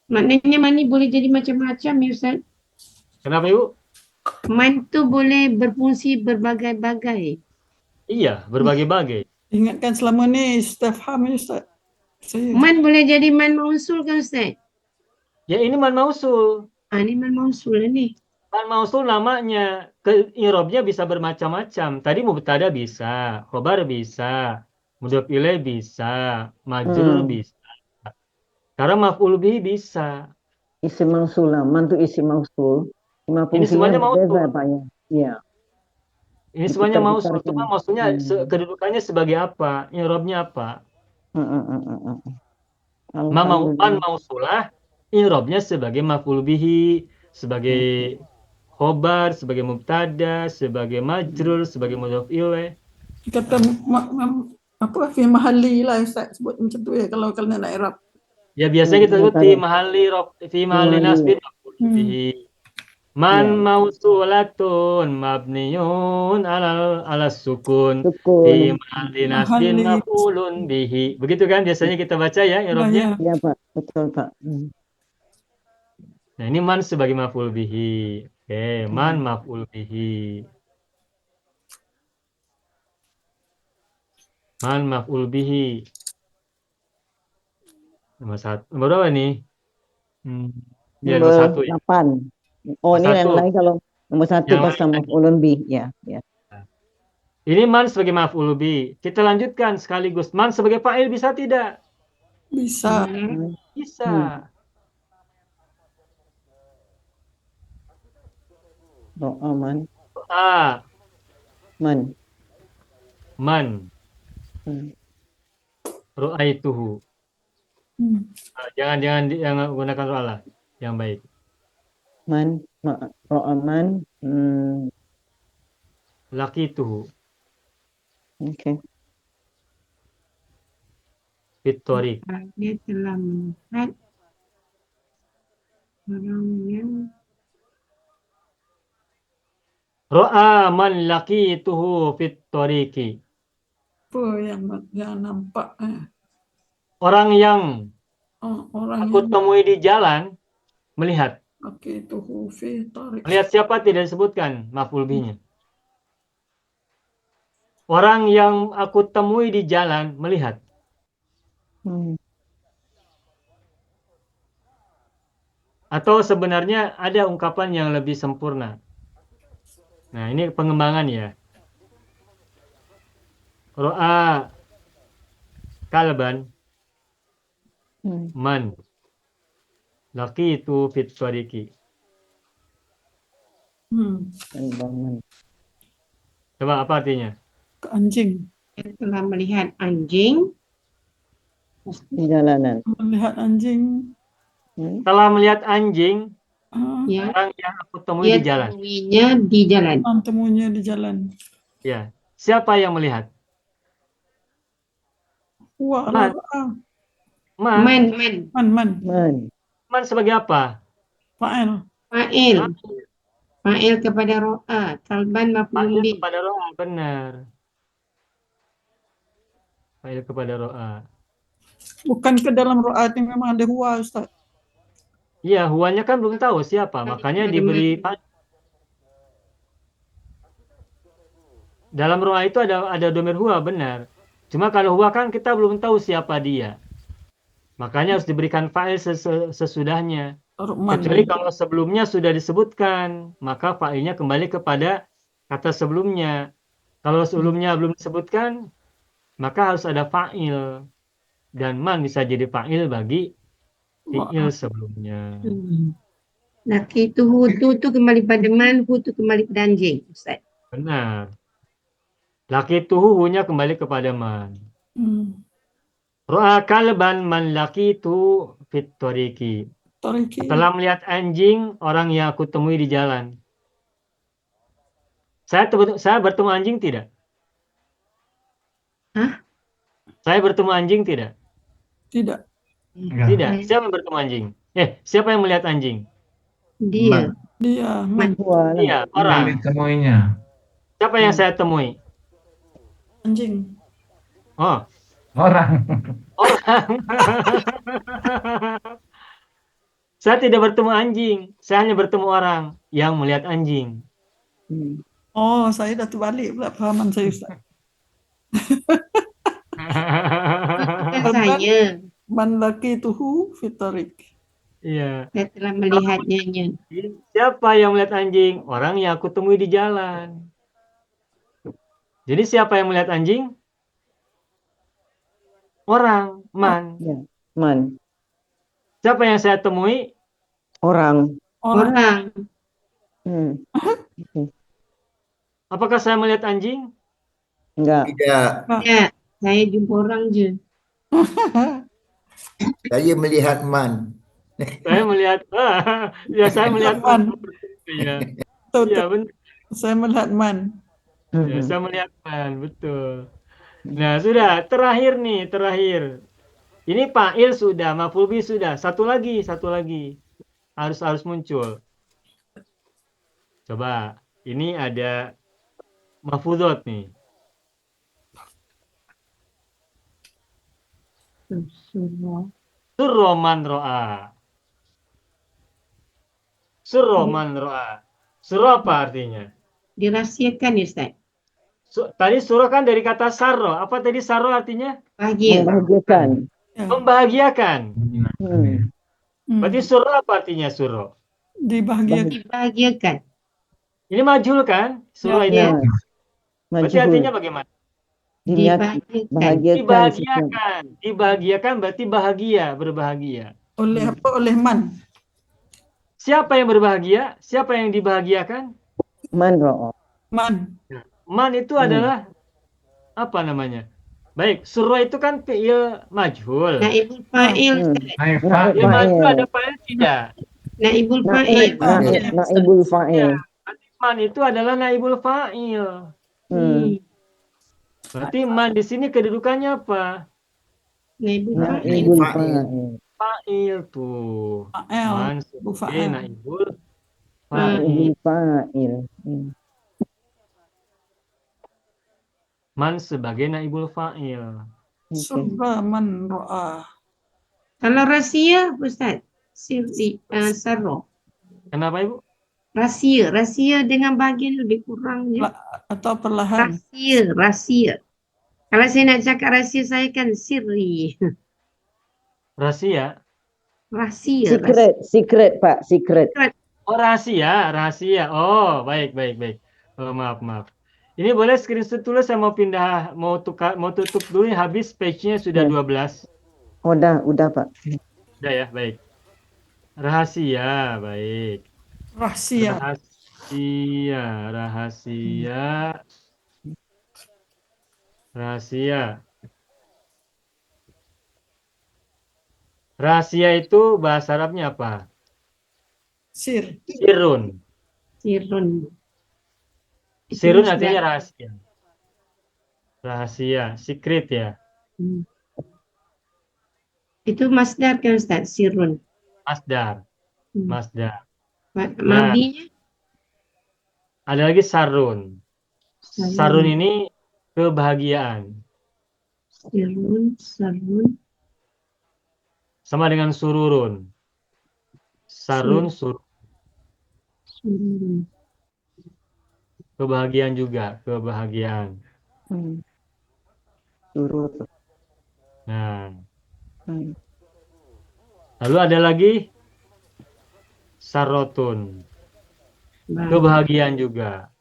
Maknanya man ni boleh jadi macam-macam ya Ustaz. Kenapa Ibu? Man tu boleh berfungsi berbagai-bagai. Iya, berbagai-bagai. Ingatkan selama ni istifham ni Ustaz. Saya. Man boleh jadi man mausul kan Ustaz? Ya ini man mausul. Ni man mausul lah ni. Man mausul namanya, i'rabnya bisa bermacam-macam. Tadi mubtada bisa, khobar bisa, mudhof ilaih bisa, majrur bisa. Karena maf'ul bihi bisa. Isim mausul lah. Man tu isim mausul. Cuma Ini semuanya fungsinya mausul. beda Pak ya. Iya. Ini semuanya mausul. Diputar-putarkan. Cuma maksudnya kedudukannya sebagai apa? I'rabnya apa? Man Alhamdulillah. mausulah, i'rabnya sebagai maf'ul bihi, sebagai khobar, sebagai mubtada, sebagai majrur, sebagai mudhof ilaih. Kata apa fi mahalli lah Ustaz sebut macam tu ya kalau nak i'rab. Ya biasanya kita sebut fi mahalli mahalli. nasbin maf'ul bihi. Man mausulatun mabniyun ala sukun. Fi mahalli nasbin maf'ulun bihi. Begitu kan biasanya kita baca ya i'rabnya? Iya Pak, betul Pak. Nah, ini man sebagai maf'ul bihi. Oke, man maf'ul bihi. Man maf'ul bihi. Nomor berapa nih? Ya, nomor 1 ya. 8. Oh, ini yang lain kalau nomor 1 Yang pas sama ulun bi. Ya, ya. Ini man sebagai maf'ul bihi. Kita lanjutkan sekaligus. Man sebagai fa'il bisa tidak? Bisa. Bisa. Ro'a man. A. Man. Man. Ru'aituhu. Jangan gunakan ro'alah. Yang baik. Man. Ro'a man. Laqituhu. Oke. Fitorik. Dia telah melihat orang yang Ro'a man laqituhu fitoriki. Apa yang nampak Orang yang orang aku temui di jalan melihat. laqituhu fi tariq. Melihat siapa tidak disebutkan maf'ul bihinya. Orang yang aku temui di jalan melihat. Atau sebenarnya ada ungkapan yang lebih sempurna. Nah, ini pengembangan ya. Ro'a kalban man laqitu fit tariqi. Coba apa artinya? Anjing. dia telah melihat anjing Di jalanan. Melihat anjing. Telah melihat anjing yang orang yang aku temui dia di jalan. temuinya di jalan. Temunya di jalan. Ya. Siapa yang melihat? Wah, Man. Man. Man sebagai apa? Fa'il kepada ro'a. Kalban maf'ulun bih. Kepada ro'a, benar. Fa'il kepada ro'a. Bukan ke dalam ro'a itu memang ada huwa Ustaz. Iya, huwanya kan belum tahu siapa, makanya diberi dalam ro'a itu ada domir huwa, benar. Cuma kalau huwa kan kita belum tahu siapa dia. Makanya harus diberikan fa'il sesudahnya. Kecuali kalau sebelumnya sudah disebutkan, maka fa'ilnya kembali kepada kata sebelumnya. Kalau sebelumnya belum disebutkan, maka harus ada fa'il. Dan man bisa jadi fa'il bagi fi'il sebelumnya. Laki itu hutu tu kembali pada man, hutu kembali pada anjing. Ustaz. Benar. Laki tuhunya kembali kepada man. Ro'a kalban man laqitu fit tariqi. Toriki. Telah melihat anjing orang yang aku temui di jalan. Saya bertemu anjing tidak? Hah? Saya bertemu anjing tidak? Tidak. Enggak. Tidak. Siapa yang bertemu anjing? Siapa yang melihat anjing? Dia. Dia. Wah, Iya, Yang orang. ditemuinya. Siapa yang saya temui? Anjing. Oh, Orang. orang. Saya tidak bertemu anjing. Saya hanya bertemu orang yang melihat anjing. Oh, saya dah terbalik pula pahaman saya, Ustaz. Bukan saya. Man laqituhu fit tariq. Iya. Saya telah melihatnya. Siapa yang melihat anjing? Orang yang aku temui di jalan. Jadi siapa yang melihat anjing? Orang, man. Ya, man. Siapa yang saya temui? Orang. Orang. Hmm. Apakah saya melihat anjing? Enggak. Tidak. Ya, saya jumpa orang je. Saya melihat man. Saya melihat, ya saya melihat Man. Iya, Betul, iya betul. benar. Saya melihat man. Ya, saya melihat man, betul. Nah, sudah terakhir nih, terakhir. Ini fa'il sudah, maf'ul bih sudah. Satu lagi. Harus muncul. Coba, ini ada maf'udot nih. Surroman ro'a. Surroman ro'a. Surah apa artinya? Dirahsiakan ya, Ustaz. Tadi surah kan dari kata sarro. Apa tadi sarro artinya? Bahagia. Membahagiakan. Ya. Membahagiakan. Hmm. Berarti surah apa artinya surah? Dibahagiakan. Dibahagiakan. Ini majul kan? Surah itu. Ya. Berarti artinya bagaimana? Dibahagiakan. Dibahagiakan. Dibahagiakan berarti bahagia, berbahagia. Oleh apa? Oleh man. Siapa yang berbahagia? Siapa yang dibahagiakan? Man ro'o. Man. Man itu adalah apa namanya? Baik, surah itu kan fi'il majhul. Naibul fa'il. Naik Fi'il fa'il. majhul ada fa'il tidak? Naibul fa'il. Naibul fa'il. Man itu adalah naibul fa'il. Berarti man di sini kedudukannya apa? Naibul fa'il. Naibul Fa'il. fa'il. Fa'il tuh. Man sebagai Fa'il. naibul fa'il. Naibul fa'il. Man sebagai naibul fa'il. Surah man ro'a. Kalau rahsia, Ustaz. Sirri. Sarro. Kenapa Ibu? Rahsia dengan bahagian lebih kurang ya. Atau perlahan. Rahsia. Kalau saya nak cakap rahsia saya kan sirri. Rahasia. Rahsia. Secret, Pak. Secret. Oh, rahasia. Oh, baik. Oh, maaf. Ini boleh screenshot dulu, saya mau pindah, mau tutup dulu, habis page-nya sudah 12. Udah, Pak. Udah ya, baik. Rahasia, baik. Rahsia. Rahasia itu bahasa Arabnya apa? Sir. Sirun. Sirun artinya rahasia. Rahasia, secret ya. Itu masdar kan Ustaz? Sirun. Masdar. Madinya? Ada lagi sarun. Sarun ini kebahagiaan. Sarun. Sama dengan sururun. Sarun, surun. Kebahagiaan juga, kebahagiaan. Surut. Nah. Lalu ada lagi sarotun. Kebahagiaan juga.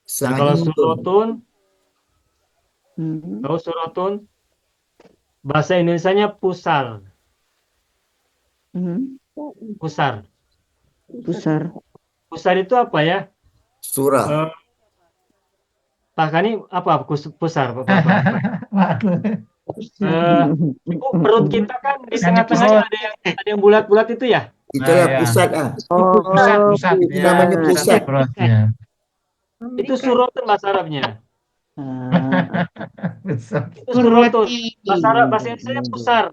Dan kalau surotun, bahasa Indonesianya pusar. Pusar itu apa ya? Surah. Pak Kani apa pusar? Perut kita kan di tengah-tengahnya ada yang bulat-bulat itu ya? Itulah ya. pusat Pusat Itu ya. namanya pusat. Perutnya. Itu surotun bahasa Arabnya. Pusat. Itu surotun. Surati. Bahasa Arab, bahasa Indonesia pusar.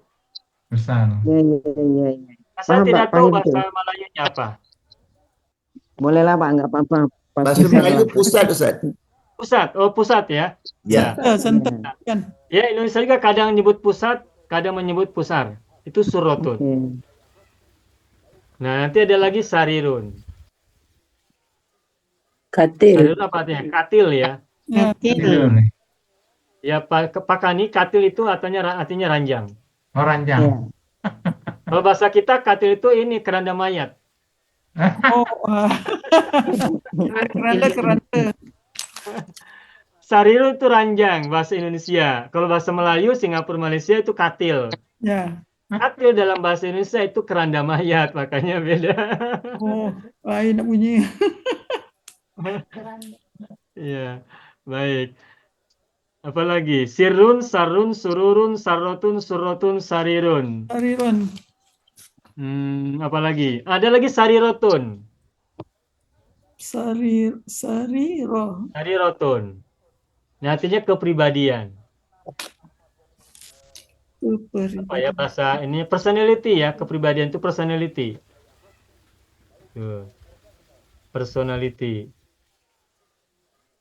Besar. Ya. Saya Paham, tidak Pak, tahu paham bahasa betul. Melayunya apa. Bolehlah Pak, nggak apa-apa. Bahasa Melayu pusat, Ustaz. Pusat, pusat ya. Ya. Santai kan. Ya, Indonesia juga kadang menyebut pusat, kadang menyebut pusar. Itu surotun. Oke. Nah, nanti ada lagi sarirun. Katil. Sarirun apa artinya? Katil ya. Ya. Katil. Ya, Pak Kani, katil itu artinya ranjang. Oh, ranjang. Ya. Kalau bahasa kita, katil itu ini keranda mayat. Oh, keranda. Sarirun itu ranjang, bahasa Indonesia. Kalau bahasa Melayu, Singapura, Malaysia itu katil. Ya. Katil dalam bahasa Indonesia itu keranda mayat, makanya beda. Oh, lain nak bunyi. Iya, baik. Apalagi sirun, sarun, sururun, sarotun, surotun, sarirun. Sarirun. Apalagi? Ada lagi sarirotun. Sariro. Sarirotun. Nah, artinya kepribadian. Apa ya bahasa ini? Personality ya, kepribadian itu personality. Tuh. Personality.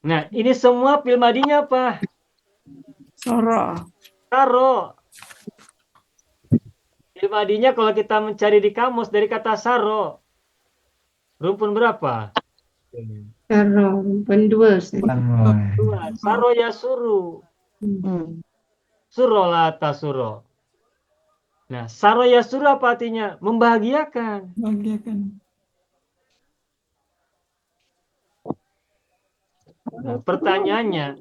Nah, ini semua fil madinya apa? Sara. Saro. Fil madinya kalau kita mencari di kamus dari kata saro. Rumpun berapa? Saro, rumpun 2. Ustaz. Dua. Saro ya suru. Suro la tasuro. Nah, saro ya suru apa artinya? Membahagiakan. Bahagiakan. Nah, pertanyaannya,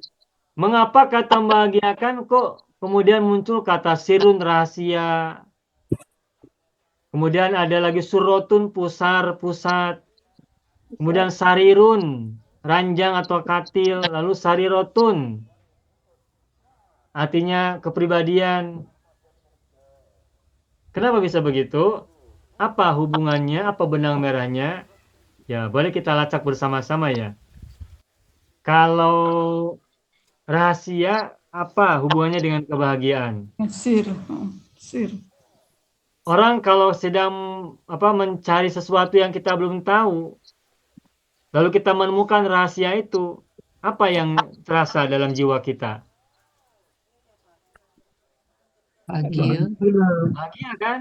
mengapa kata membahagiakan kok kemudian muncul kata sirun rahasia? Kemudian ada lagi surotun pusar, pusat. Kemudian sarirun, ranjang atau katil. Lalu sarirotun, artinya kepribadian. Kenapa bisa begitu? Apa hubungannya? Apa benang merahnya? Ya, boleh kita lacak bersama-sama ya. Kalau rahasia, apa hubungannya dengan kebahagiaan? Sir. Sir. Orang kalau sedang mencari sesuatu yang kita belum tahu, lalu kita menemukan rahasia itu, apa yang terasa dalam jiwa kita? Bahagia. Bahagia kan?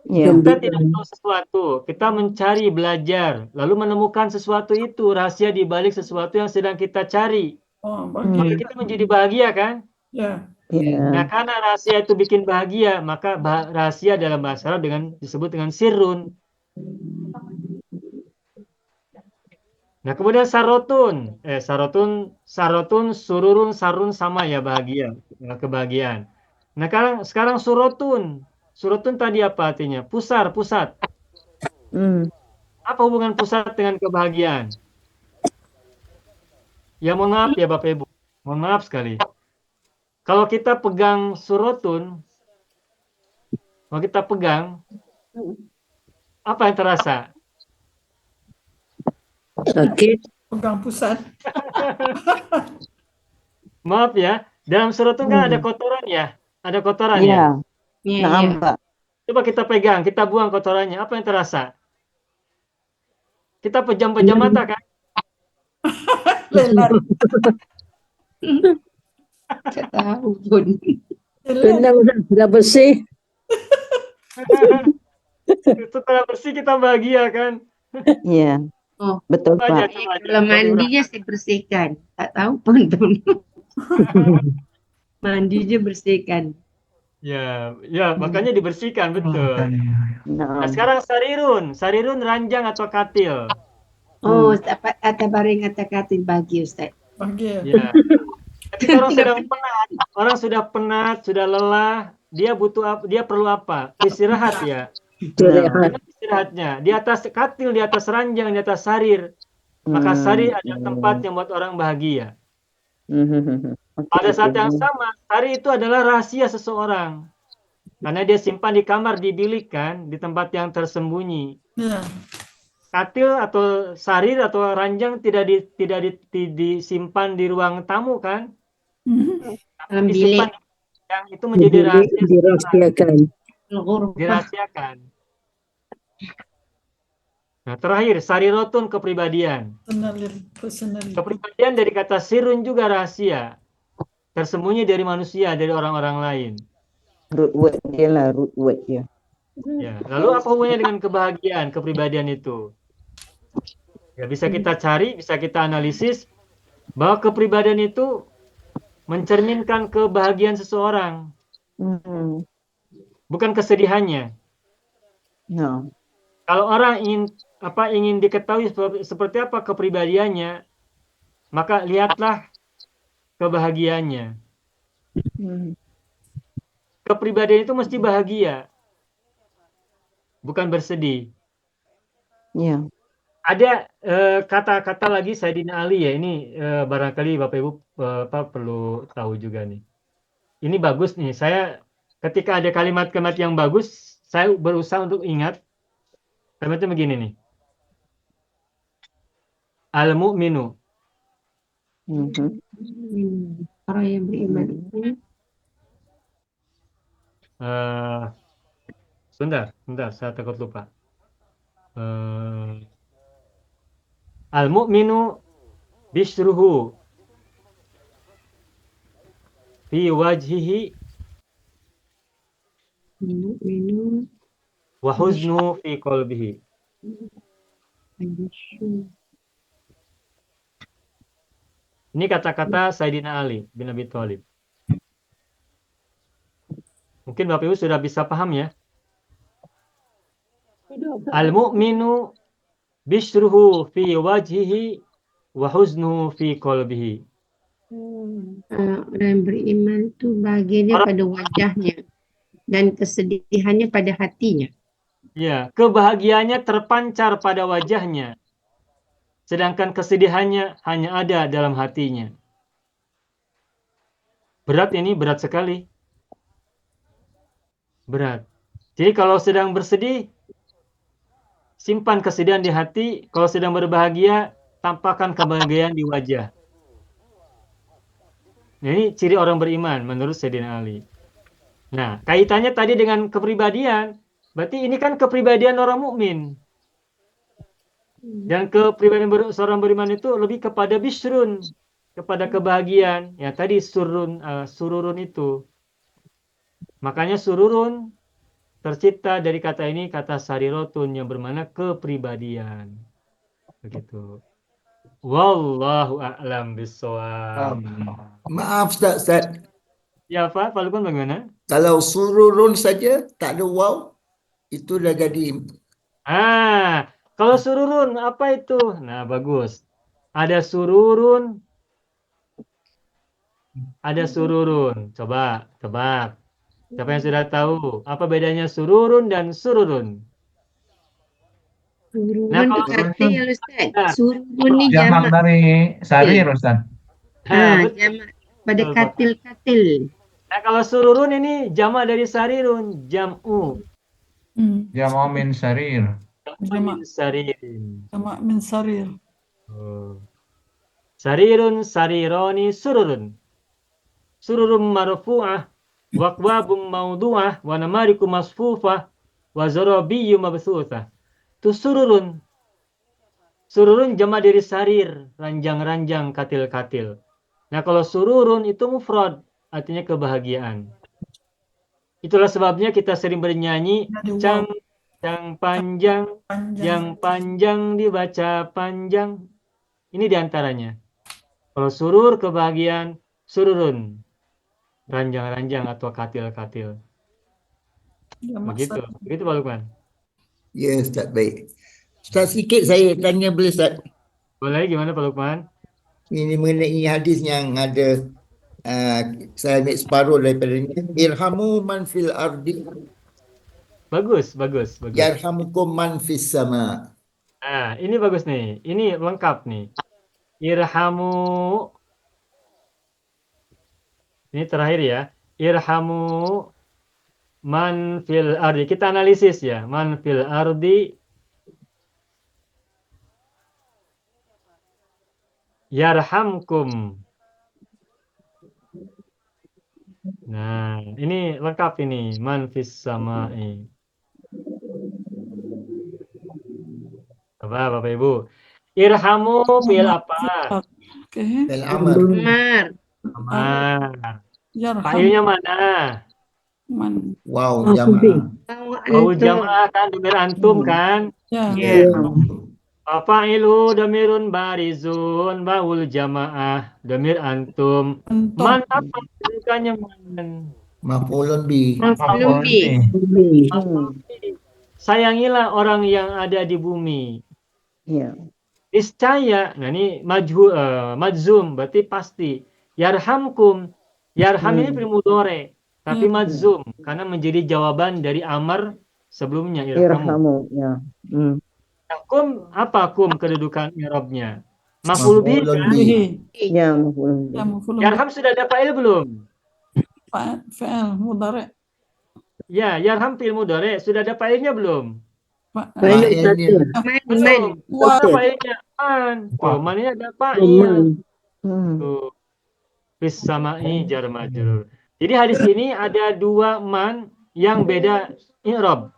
Ya. Kita tidak tahu sesuatu, kita mencari, belajar, lalu menemukan sesuatu itu, rahasia di balik sesuatu yang sedang kita cari. Oh, Maka bahagia. kita menjadi bahagia kan? Ya. Nah, karena rahasia itu bikin bahagia, maka rahasia dalam bahasa Arab disebut dengan sirrun. Nah, kemudian sarotun, sururun, sarun sama ya bahagia, kebahagiaan. Nah, sekarang surotun. Surotun tadi apa artinya? Pusat. Apa hubungan pusat dengan kebahagiaan? Ya mohon maaf ya Bapak Ibu, mohon maaf sekali. Kalau kita pegang surotun, kalau kita pegang, apa yang terasa? Sakit. Pegang pusat. Maaf ya, dalam surotun kan ada kotoran ya? Ada kotoran ya? Iya. Ya, Nah, ya. Mbak. Coba kita pegang, kita buang kotorannya, apa yang terasa? Kita pejam-pejam mata kan? Lelat. Tak tahu pun. Benar sudah bersih. Setelah bersih kita bahagia kan? Iya. Oh, Betul, Coba aja, Pak. coba aja. kalau mandinya saya bersihkan. Tak tahu pun tuh. Mandinya bersihkan. Ya, makanya dibersihkan betul. Nah, Nah, sekarang sarirun ranjang atau katil. Oh, atau baring atau katil bagi Ustaz. Bahagia. Ya. Ketika orang sudah penat, sudah lelah, dia perlu apa? Istirahat ya. Dimana istirahatnya? Di atas katil, di atas ranjang, di atas sarir. Maka sarir adalah tempat yang membuat orang bahagia. Pada saat yang sama, sari itu adalah rahasia seseorang. Karena dia simpan di kamar, di bilik kan, di tempat yang tersembunyi. Ya. Katil atau sarir atau ranjang tidak disimpan di ruang tamu kan? Dalam Disimpan bilik. yang itu menjadi rahasia dirahasiakan. Al-ghurfah. dirahasiakan. Nah, terakhir sarirotun kepribadian. Personally. Kepribadian dari kata sirun juga rahasia. Tersembunyi dari manusia, dari orang-orang lain. Root word dia lah, root word dia. Ya, lalu apa hubungannya dengan kebahagiaan, kepribadian itu? Ya, bisa kita cari, bisa kita analisis bahwa kepribadian itu mencerminkan kebahagiaan seseorang, bukan kesedihannya. No. Kalau orang ingin diketahui seperti apa kepribadiannya, maka lihatlah kebahagiaannya. Kepribadian itu mesti bahagia, bukan bersedih. Ya. Ada kata-kata lagi Sayyidina Ali ya, ini barangkali Bapak Ibu perlu tahu juga nih. Ini bagus nih, saya ketika ada kalimat-kalimat yang bagus, saya berusaha untuk ingat. Kalimatnya begini nih. Al-mu'minu. Orang yang beriman itu Sebentar, saya takut lupa. Al-mu'minu bishruhu fi wajhihi minum wa huznu fi qalbihi. Ini kata-kata Sayyidina Ali bin Abi Thalib. Mungkin Bapak Ibu sudah bisa paham ya. Al-mu'minu bishruhu fi wajhihi wa huznuhu fi qalbihi. orang yang beriman itu bahagianya pada wajahnya dan kesedihannya pada hatinya. Ya, kebahagiaannya terpancar pada wajahnya, sedangkan kesedihannya hanya ada dalam hatinya. Berat ini, berat sekali. Berat. Jadi kalau sedang bersedih, simpan kesedihan di hati. Kalau sedang berbahagia, tampakkan kebahagiaan di wajah. Nah, ini ciri orang beriman menurut Sayyidina Ali. Nah, kaitannya tadi dengan kepribadian. Berarti ini kan kepribadian orang mukmin. Dan kepribadian seorang beriman itu lebih kepada bishrun, kepada kebahagiaan. Ya tadi sururun itu. Makanya sururun tercipta dari kata ini, kata sarirotun yang bermakna kepribadian. Begitu. Wallahu a'lam bishawab. Maaf Ustaz. Ya Pak Lukman bagaimana? Kalau sururun saja tak ada waw, itu dah jadi. Kalau sururun apa itu? Nah, bagus. Ada sururun. Ada sururun. Coba tebak. Siapa yang sudah tahu? Apa bedanya sururun dan sururun? Sururun Nah, itu kalau katil Ustaz. Nah. Sururun ni Jamak jamak. dari sarir, Ustaz. Betul. Jamak pada Betul, Pak. katil-katil. Nah, kalau sururun ini jamak dari sarirun, jam'u. Jamak min sarir. Min saririn. Jamak min sarir. Sarirun, sarironi, sururun. Sururun marfu'ah, waqwabun mawdu'ah, wa namariku masfufah, wa zarabiyyu mabsuthah. Itu sururun. Sururun jamak dari sarir, ranjang-ranjang, katil-katil. Nah, kalau sururun itu mufrad, artinya kebahagiaan. Itulah sebabnya kita sering bernyanyi, cang panjang, yang panjang dibaca panjang. Ini diantaranya. Kalau surur, kebahagiaan, sururun. Ranjang-ranjang atau katil-katil. Begitu Pak Lukman. Ya Ustaz, baik. Ustaz, sikit saya tanya boleh Ustaz? Boleh, gimana Pak Lukman? Ini mengenai hadis yang ada, saya ambil separuh daripada ini. Irhamu man fil ardi Bagus. yarhamukum man fis sama. Nah, ini bagus nih. Ini lengkap nih. Irhamu Ini terakhir ya. Irhamu man fil ardi. Kita analisis ya. Man fil ardi yarhamkum. Nah, ini lengkap ini. Man fis samai. Coba Bapak Ibu. Irhamu fil apa? Oke. Fil amr. Mar. Amar. Yarham Fa'ilnya mana? man. Wow, Aku jamaah. bin. Wau jamaah kan, domir antum kan? Ya. Ya. Fa'ilu domirun barizun, baul jamaah, domir antum. Antum. Man apa kedudukannya man? Maf'ulun bi. Maf'ulun bi. Sayangilah orang yang ada di bumi. Ya. Niscaya, nah ini majzum, berarti pasti. Yarhamkum, yarham ini fi'il mudhari, tapi majzum karena menjadi jawaban dari amar sebelumnya irhamu. Irhamu. Ya. Kum apa kum kedudukan i'rabnya? Maf'ul bihi Maf'ulun kan? bi. Ya. Maf'ulun. Ya maf'ulun Yarham sudah ada fa'il belum? fa'il mudhari. Ya, yarham fi'il mudhari sudah ada fa'ilnya belum? Fa'il Fa'ilnya. Man. Belum. Wa- Mana fa'ilnya? Man. Tuh, mannya ada fa'il. Man. Tuh. Fis sama'i jar majrur. Jadi hadis ini ada dua man yang beda i'rab.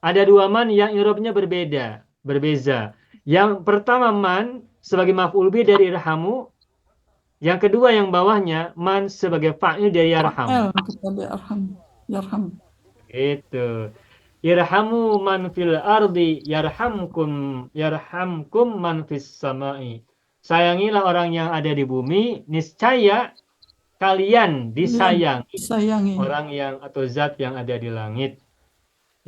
Ada dua man yang i'rabnya berbeza. Yang pertama man sebagai maf'ul bi dari irhamu. Yang kedua yang bawahnya man sebagai fa'il dari yarham. Fa'il kepada arham. Yarham. Itu. Irhamu man fil ardi yarhamkum man fis sama'i. Sayangilah orang yang ada di bumi, niscaya kalian disayangi Disayangi. orang yang atau zat yang ada di langit.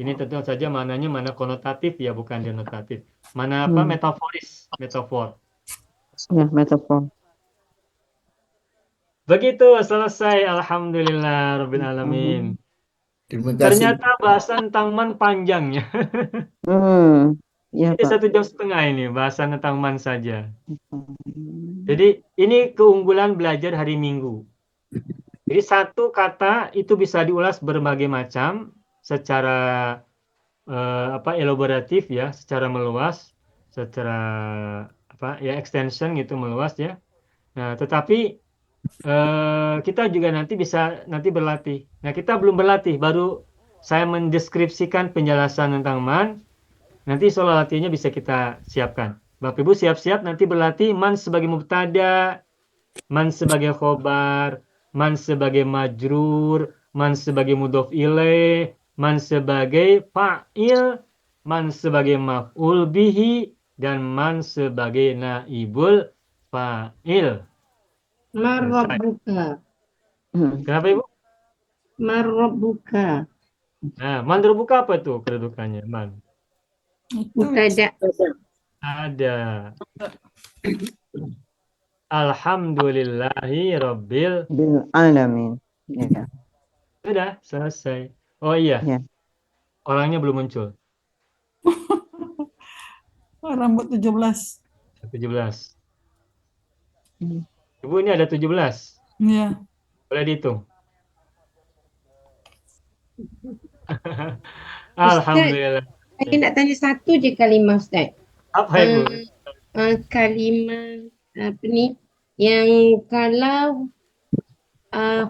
Ini tentu saja mananya mana konotatif ya, bukan denotatif. Mana apa metaforis, metafor. Ya, metafor. Begitu selesai, alhamdulillah rabbil alamin. Terima kasih. Ternyata bahasan tentang man panjang ya. Ya, Ini Pak. 1 jam setengah ini bahasan tentang man saja. Jadi ini keunggulan belajar hari Minggu. Jadi satu kata itu bisa diulas berbagai macam secara elaboratif ya, secara meluas, secara extension gitu meluas ya. Nah, tetapi kita juga nanti bisa berlatih. Nah, kita belum berlatih, baru saya mendeskripsikan penjelasan tentang man. Nanti soal latihannya bisa kita siapkan. Bapak Ibu siap-siap nanti berlatih man sebagai mubtada, man sebagai khobar, man sebagai majrur, man sebagai mudhof ilaih, man sebagai fa'il, man sebagai maf'ul bihi, dan man sebagai naibul fa'il. Marrabbuka. Kenapa Ibu? Marrabbuka. Nah, man terbuka apa tuh kedudukannya? Man. Mubtada. Ada. Alhamdulillahi rabbil. Bil alamin. Ya. Sudah selesai. Oh iya. Ya. Orangnya belum muncul. Rambut 17. 17. Ibu ini ada 17. Ya. Boleh dihitung. Alhamdulillah. Saya nak tanya satu je kalimah Ustaz. Apa Ibu? Kalimah apa ni yang kalau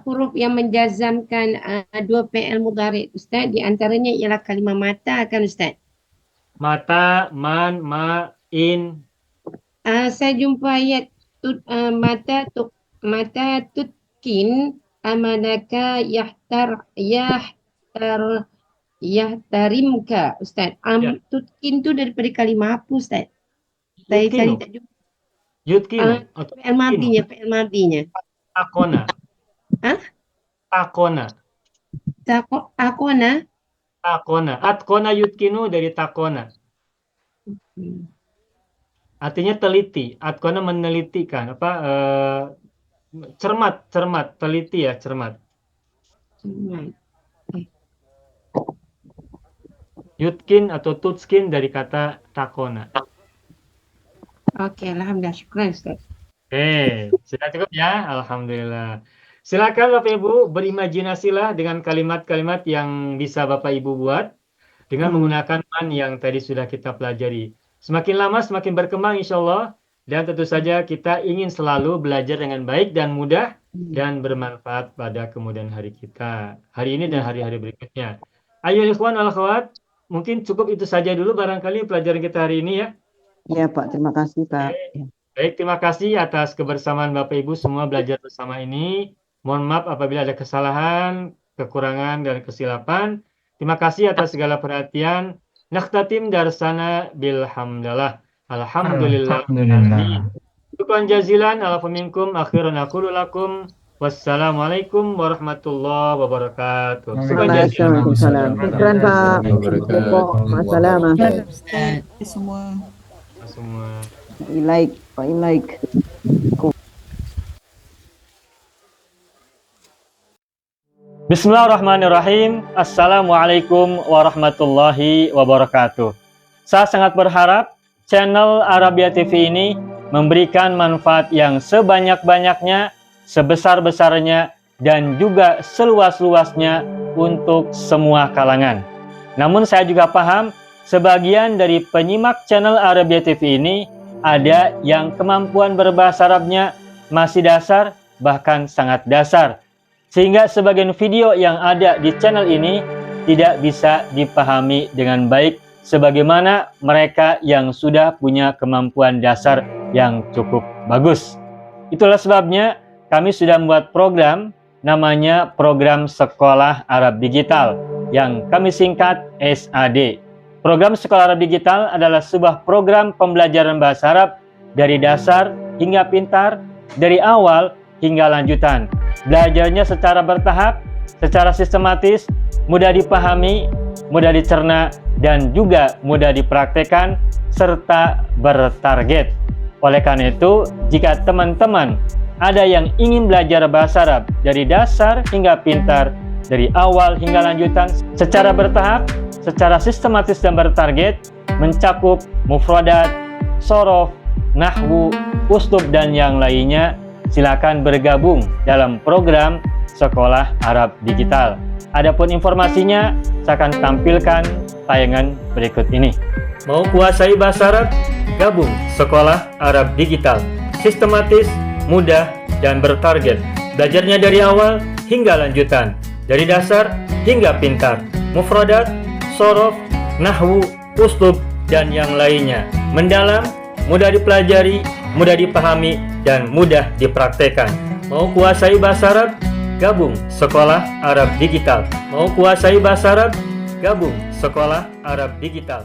huruf yang menjazamkan dua fi'il mudhari Ustaz, di antaranya ialah kalimah mata kan Ustaz? Mata, man, ma, in. Saya jumpa ayat mata tutkin amanaka yahtarimka Ustaz. Ya. Tutkin tu daripada kalimah apa Ustaz? Saya cari tak jumpa. Yutkinu. Atau Fi'il madinya. takona. Hah? Takona. Takona. Takona. Atkona yutkinu dari takona. Artinya teliti. Atkona menelitikan. Cermat. Teliti ya, cermat. Yutkin atau tutskin dari kata takona. Okey, alhamdulillah. Syukran Ustaz. Sudah cukup ya? Alhamdulillah. Silakan Bapak Ibu berimajinasilah dengan kalimat-kalimat yang bisa Bapak Ibu buat dengan menggunakan man yang tadi sudah kita pelajari. Semakin lama semakin berkembang insya Allah. Dan tentu saja kita ingin selalu belajar dengan baik dan mudah dan bermanfaat pada kemudian hari kita. Hari ini dan hari-hari berikutnya. Ayo ikhwan wal akhwat, mungkin cukup itu saja dulu barangkali pelajaran kita hari ini ya. Ya Pak, terima kasih Pak. Baik, terima kasih atas kebersamaan Bapak Ibu semua belajar bersama ini. Mohon maaf apabila ada kesalahan, kekurangan, dan kesilapan. Terima kasih atas segala perhatian. Nakhtatim darsana bilhamdallah. Alhamdulillah. Alhamdulillah. Syukran jazilan ala faminkum akhiran aqulu lakum. Wassalamualaikum warahmatullahi wabarakatuh. Syukran jazilan. Waalaikumsalam. Syukran Pak. Masalamah. Ustaz. Semua. Semua. Ilaik, Pak Ilaik. Bismillahirrahmanirrahim. Assalamualaikum warahmatullahi wabarakatuh. Saya sangat berharap channel Arabia TV ini memberikan manfaat yang sebanyak-banyaknya, sebesar-besarnya, dan juga seluas-luasnya untuk semua kalangan. Namun saya juga paham, sebagian dari penyimak channel Arabia TV ini ada yang kemampuan berbahasa Arabnya masih dasar, bahkan sangat dasar. Sehingga sebagian video yang ada di channel ini tidak bisa dipahami dengan baik sebagaimana mereka yang sudah punya kemampuan dasar yang cukup bagus. Itulah sebabnya kami sudah membuat program namanya Program Sekolah Arab Digital yang kami singkat SAD. Program Sekolah Arab Digital adalah sebuah program pembelajaran bahasa Arab dari dasar hingga pintar, dari awal hingga lanjutan. Belajarnya secara bertahap, secara sistematis, mudah dipahami, mudah dicerna, dan juga mudah dipraktekkan, serta bertarget. Oleh karena itu, jika teman-teman ada yang ingin belajar bahasa Arab dari dasar hingga pintar, dari awal hingga lanjutan, secara bertahap, secara sistematis dan bertarget, mencakup mufradat, sorof, nahwu, uslub, dan yang lainnya, silakan bergabung dalam program Sekolah Arab Digital. Adapun informasinya, saya akan tampilkan tayangan berikut ini. Mau kuasai bahasa Arab? Gabung Sekolah Arab Digital. Sistematis, mudah, dan bertarget. Belajarnya dari awal hingga lanjutan. Dari dasar hingga pintar. Mufradat, sorof, nahwu, uslub, dan yang lainnya. Mendalam, mudah dipelajari, mudah dipahami, dan mudah dipraktekkan. Mau kuasai bahasa Arab? Gabung Sekolah Arab Digital. Mau kuasai bahasa Arab? Gabung Sekolah Arab Digital.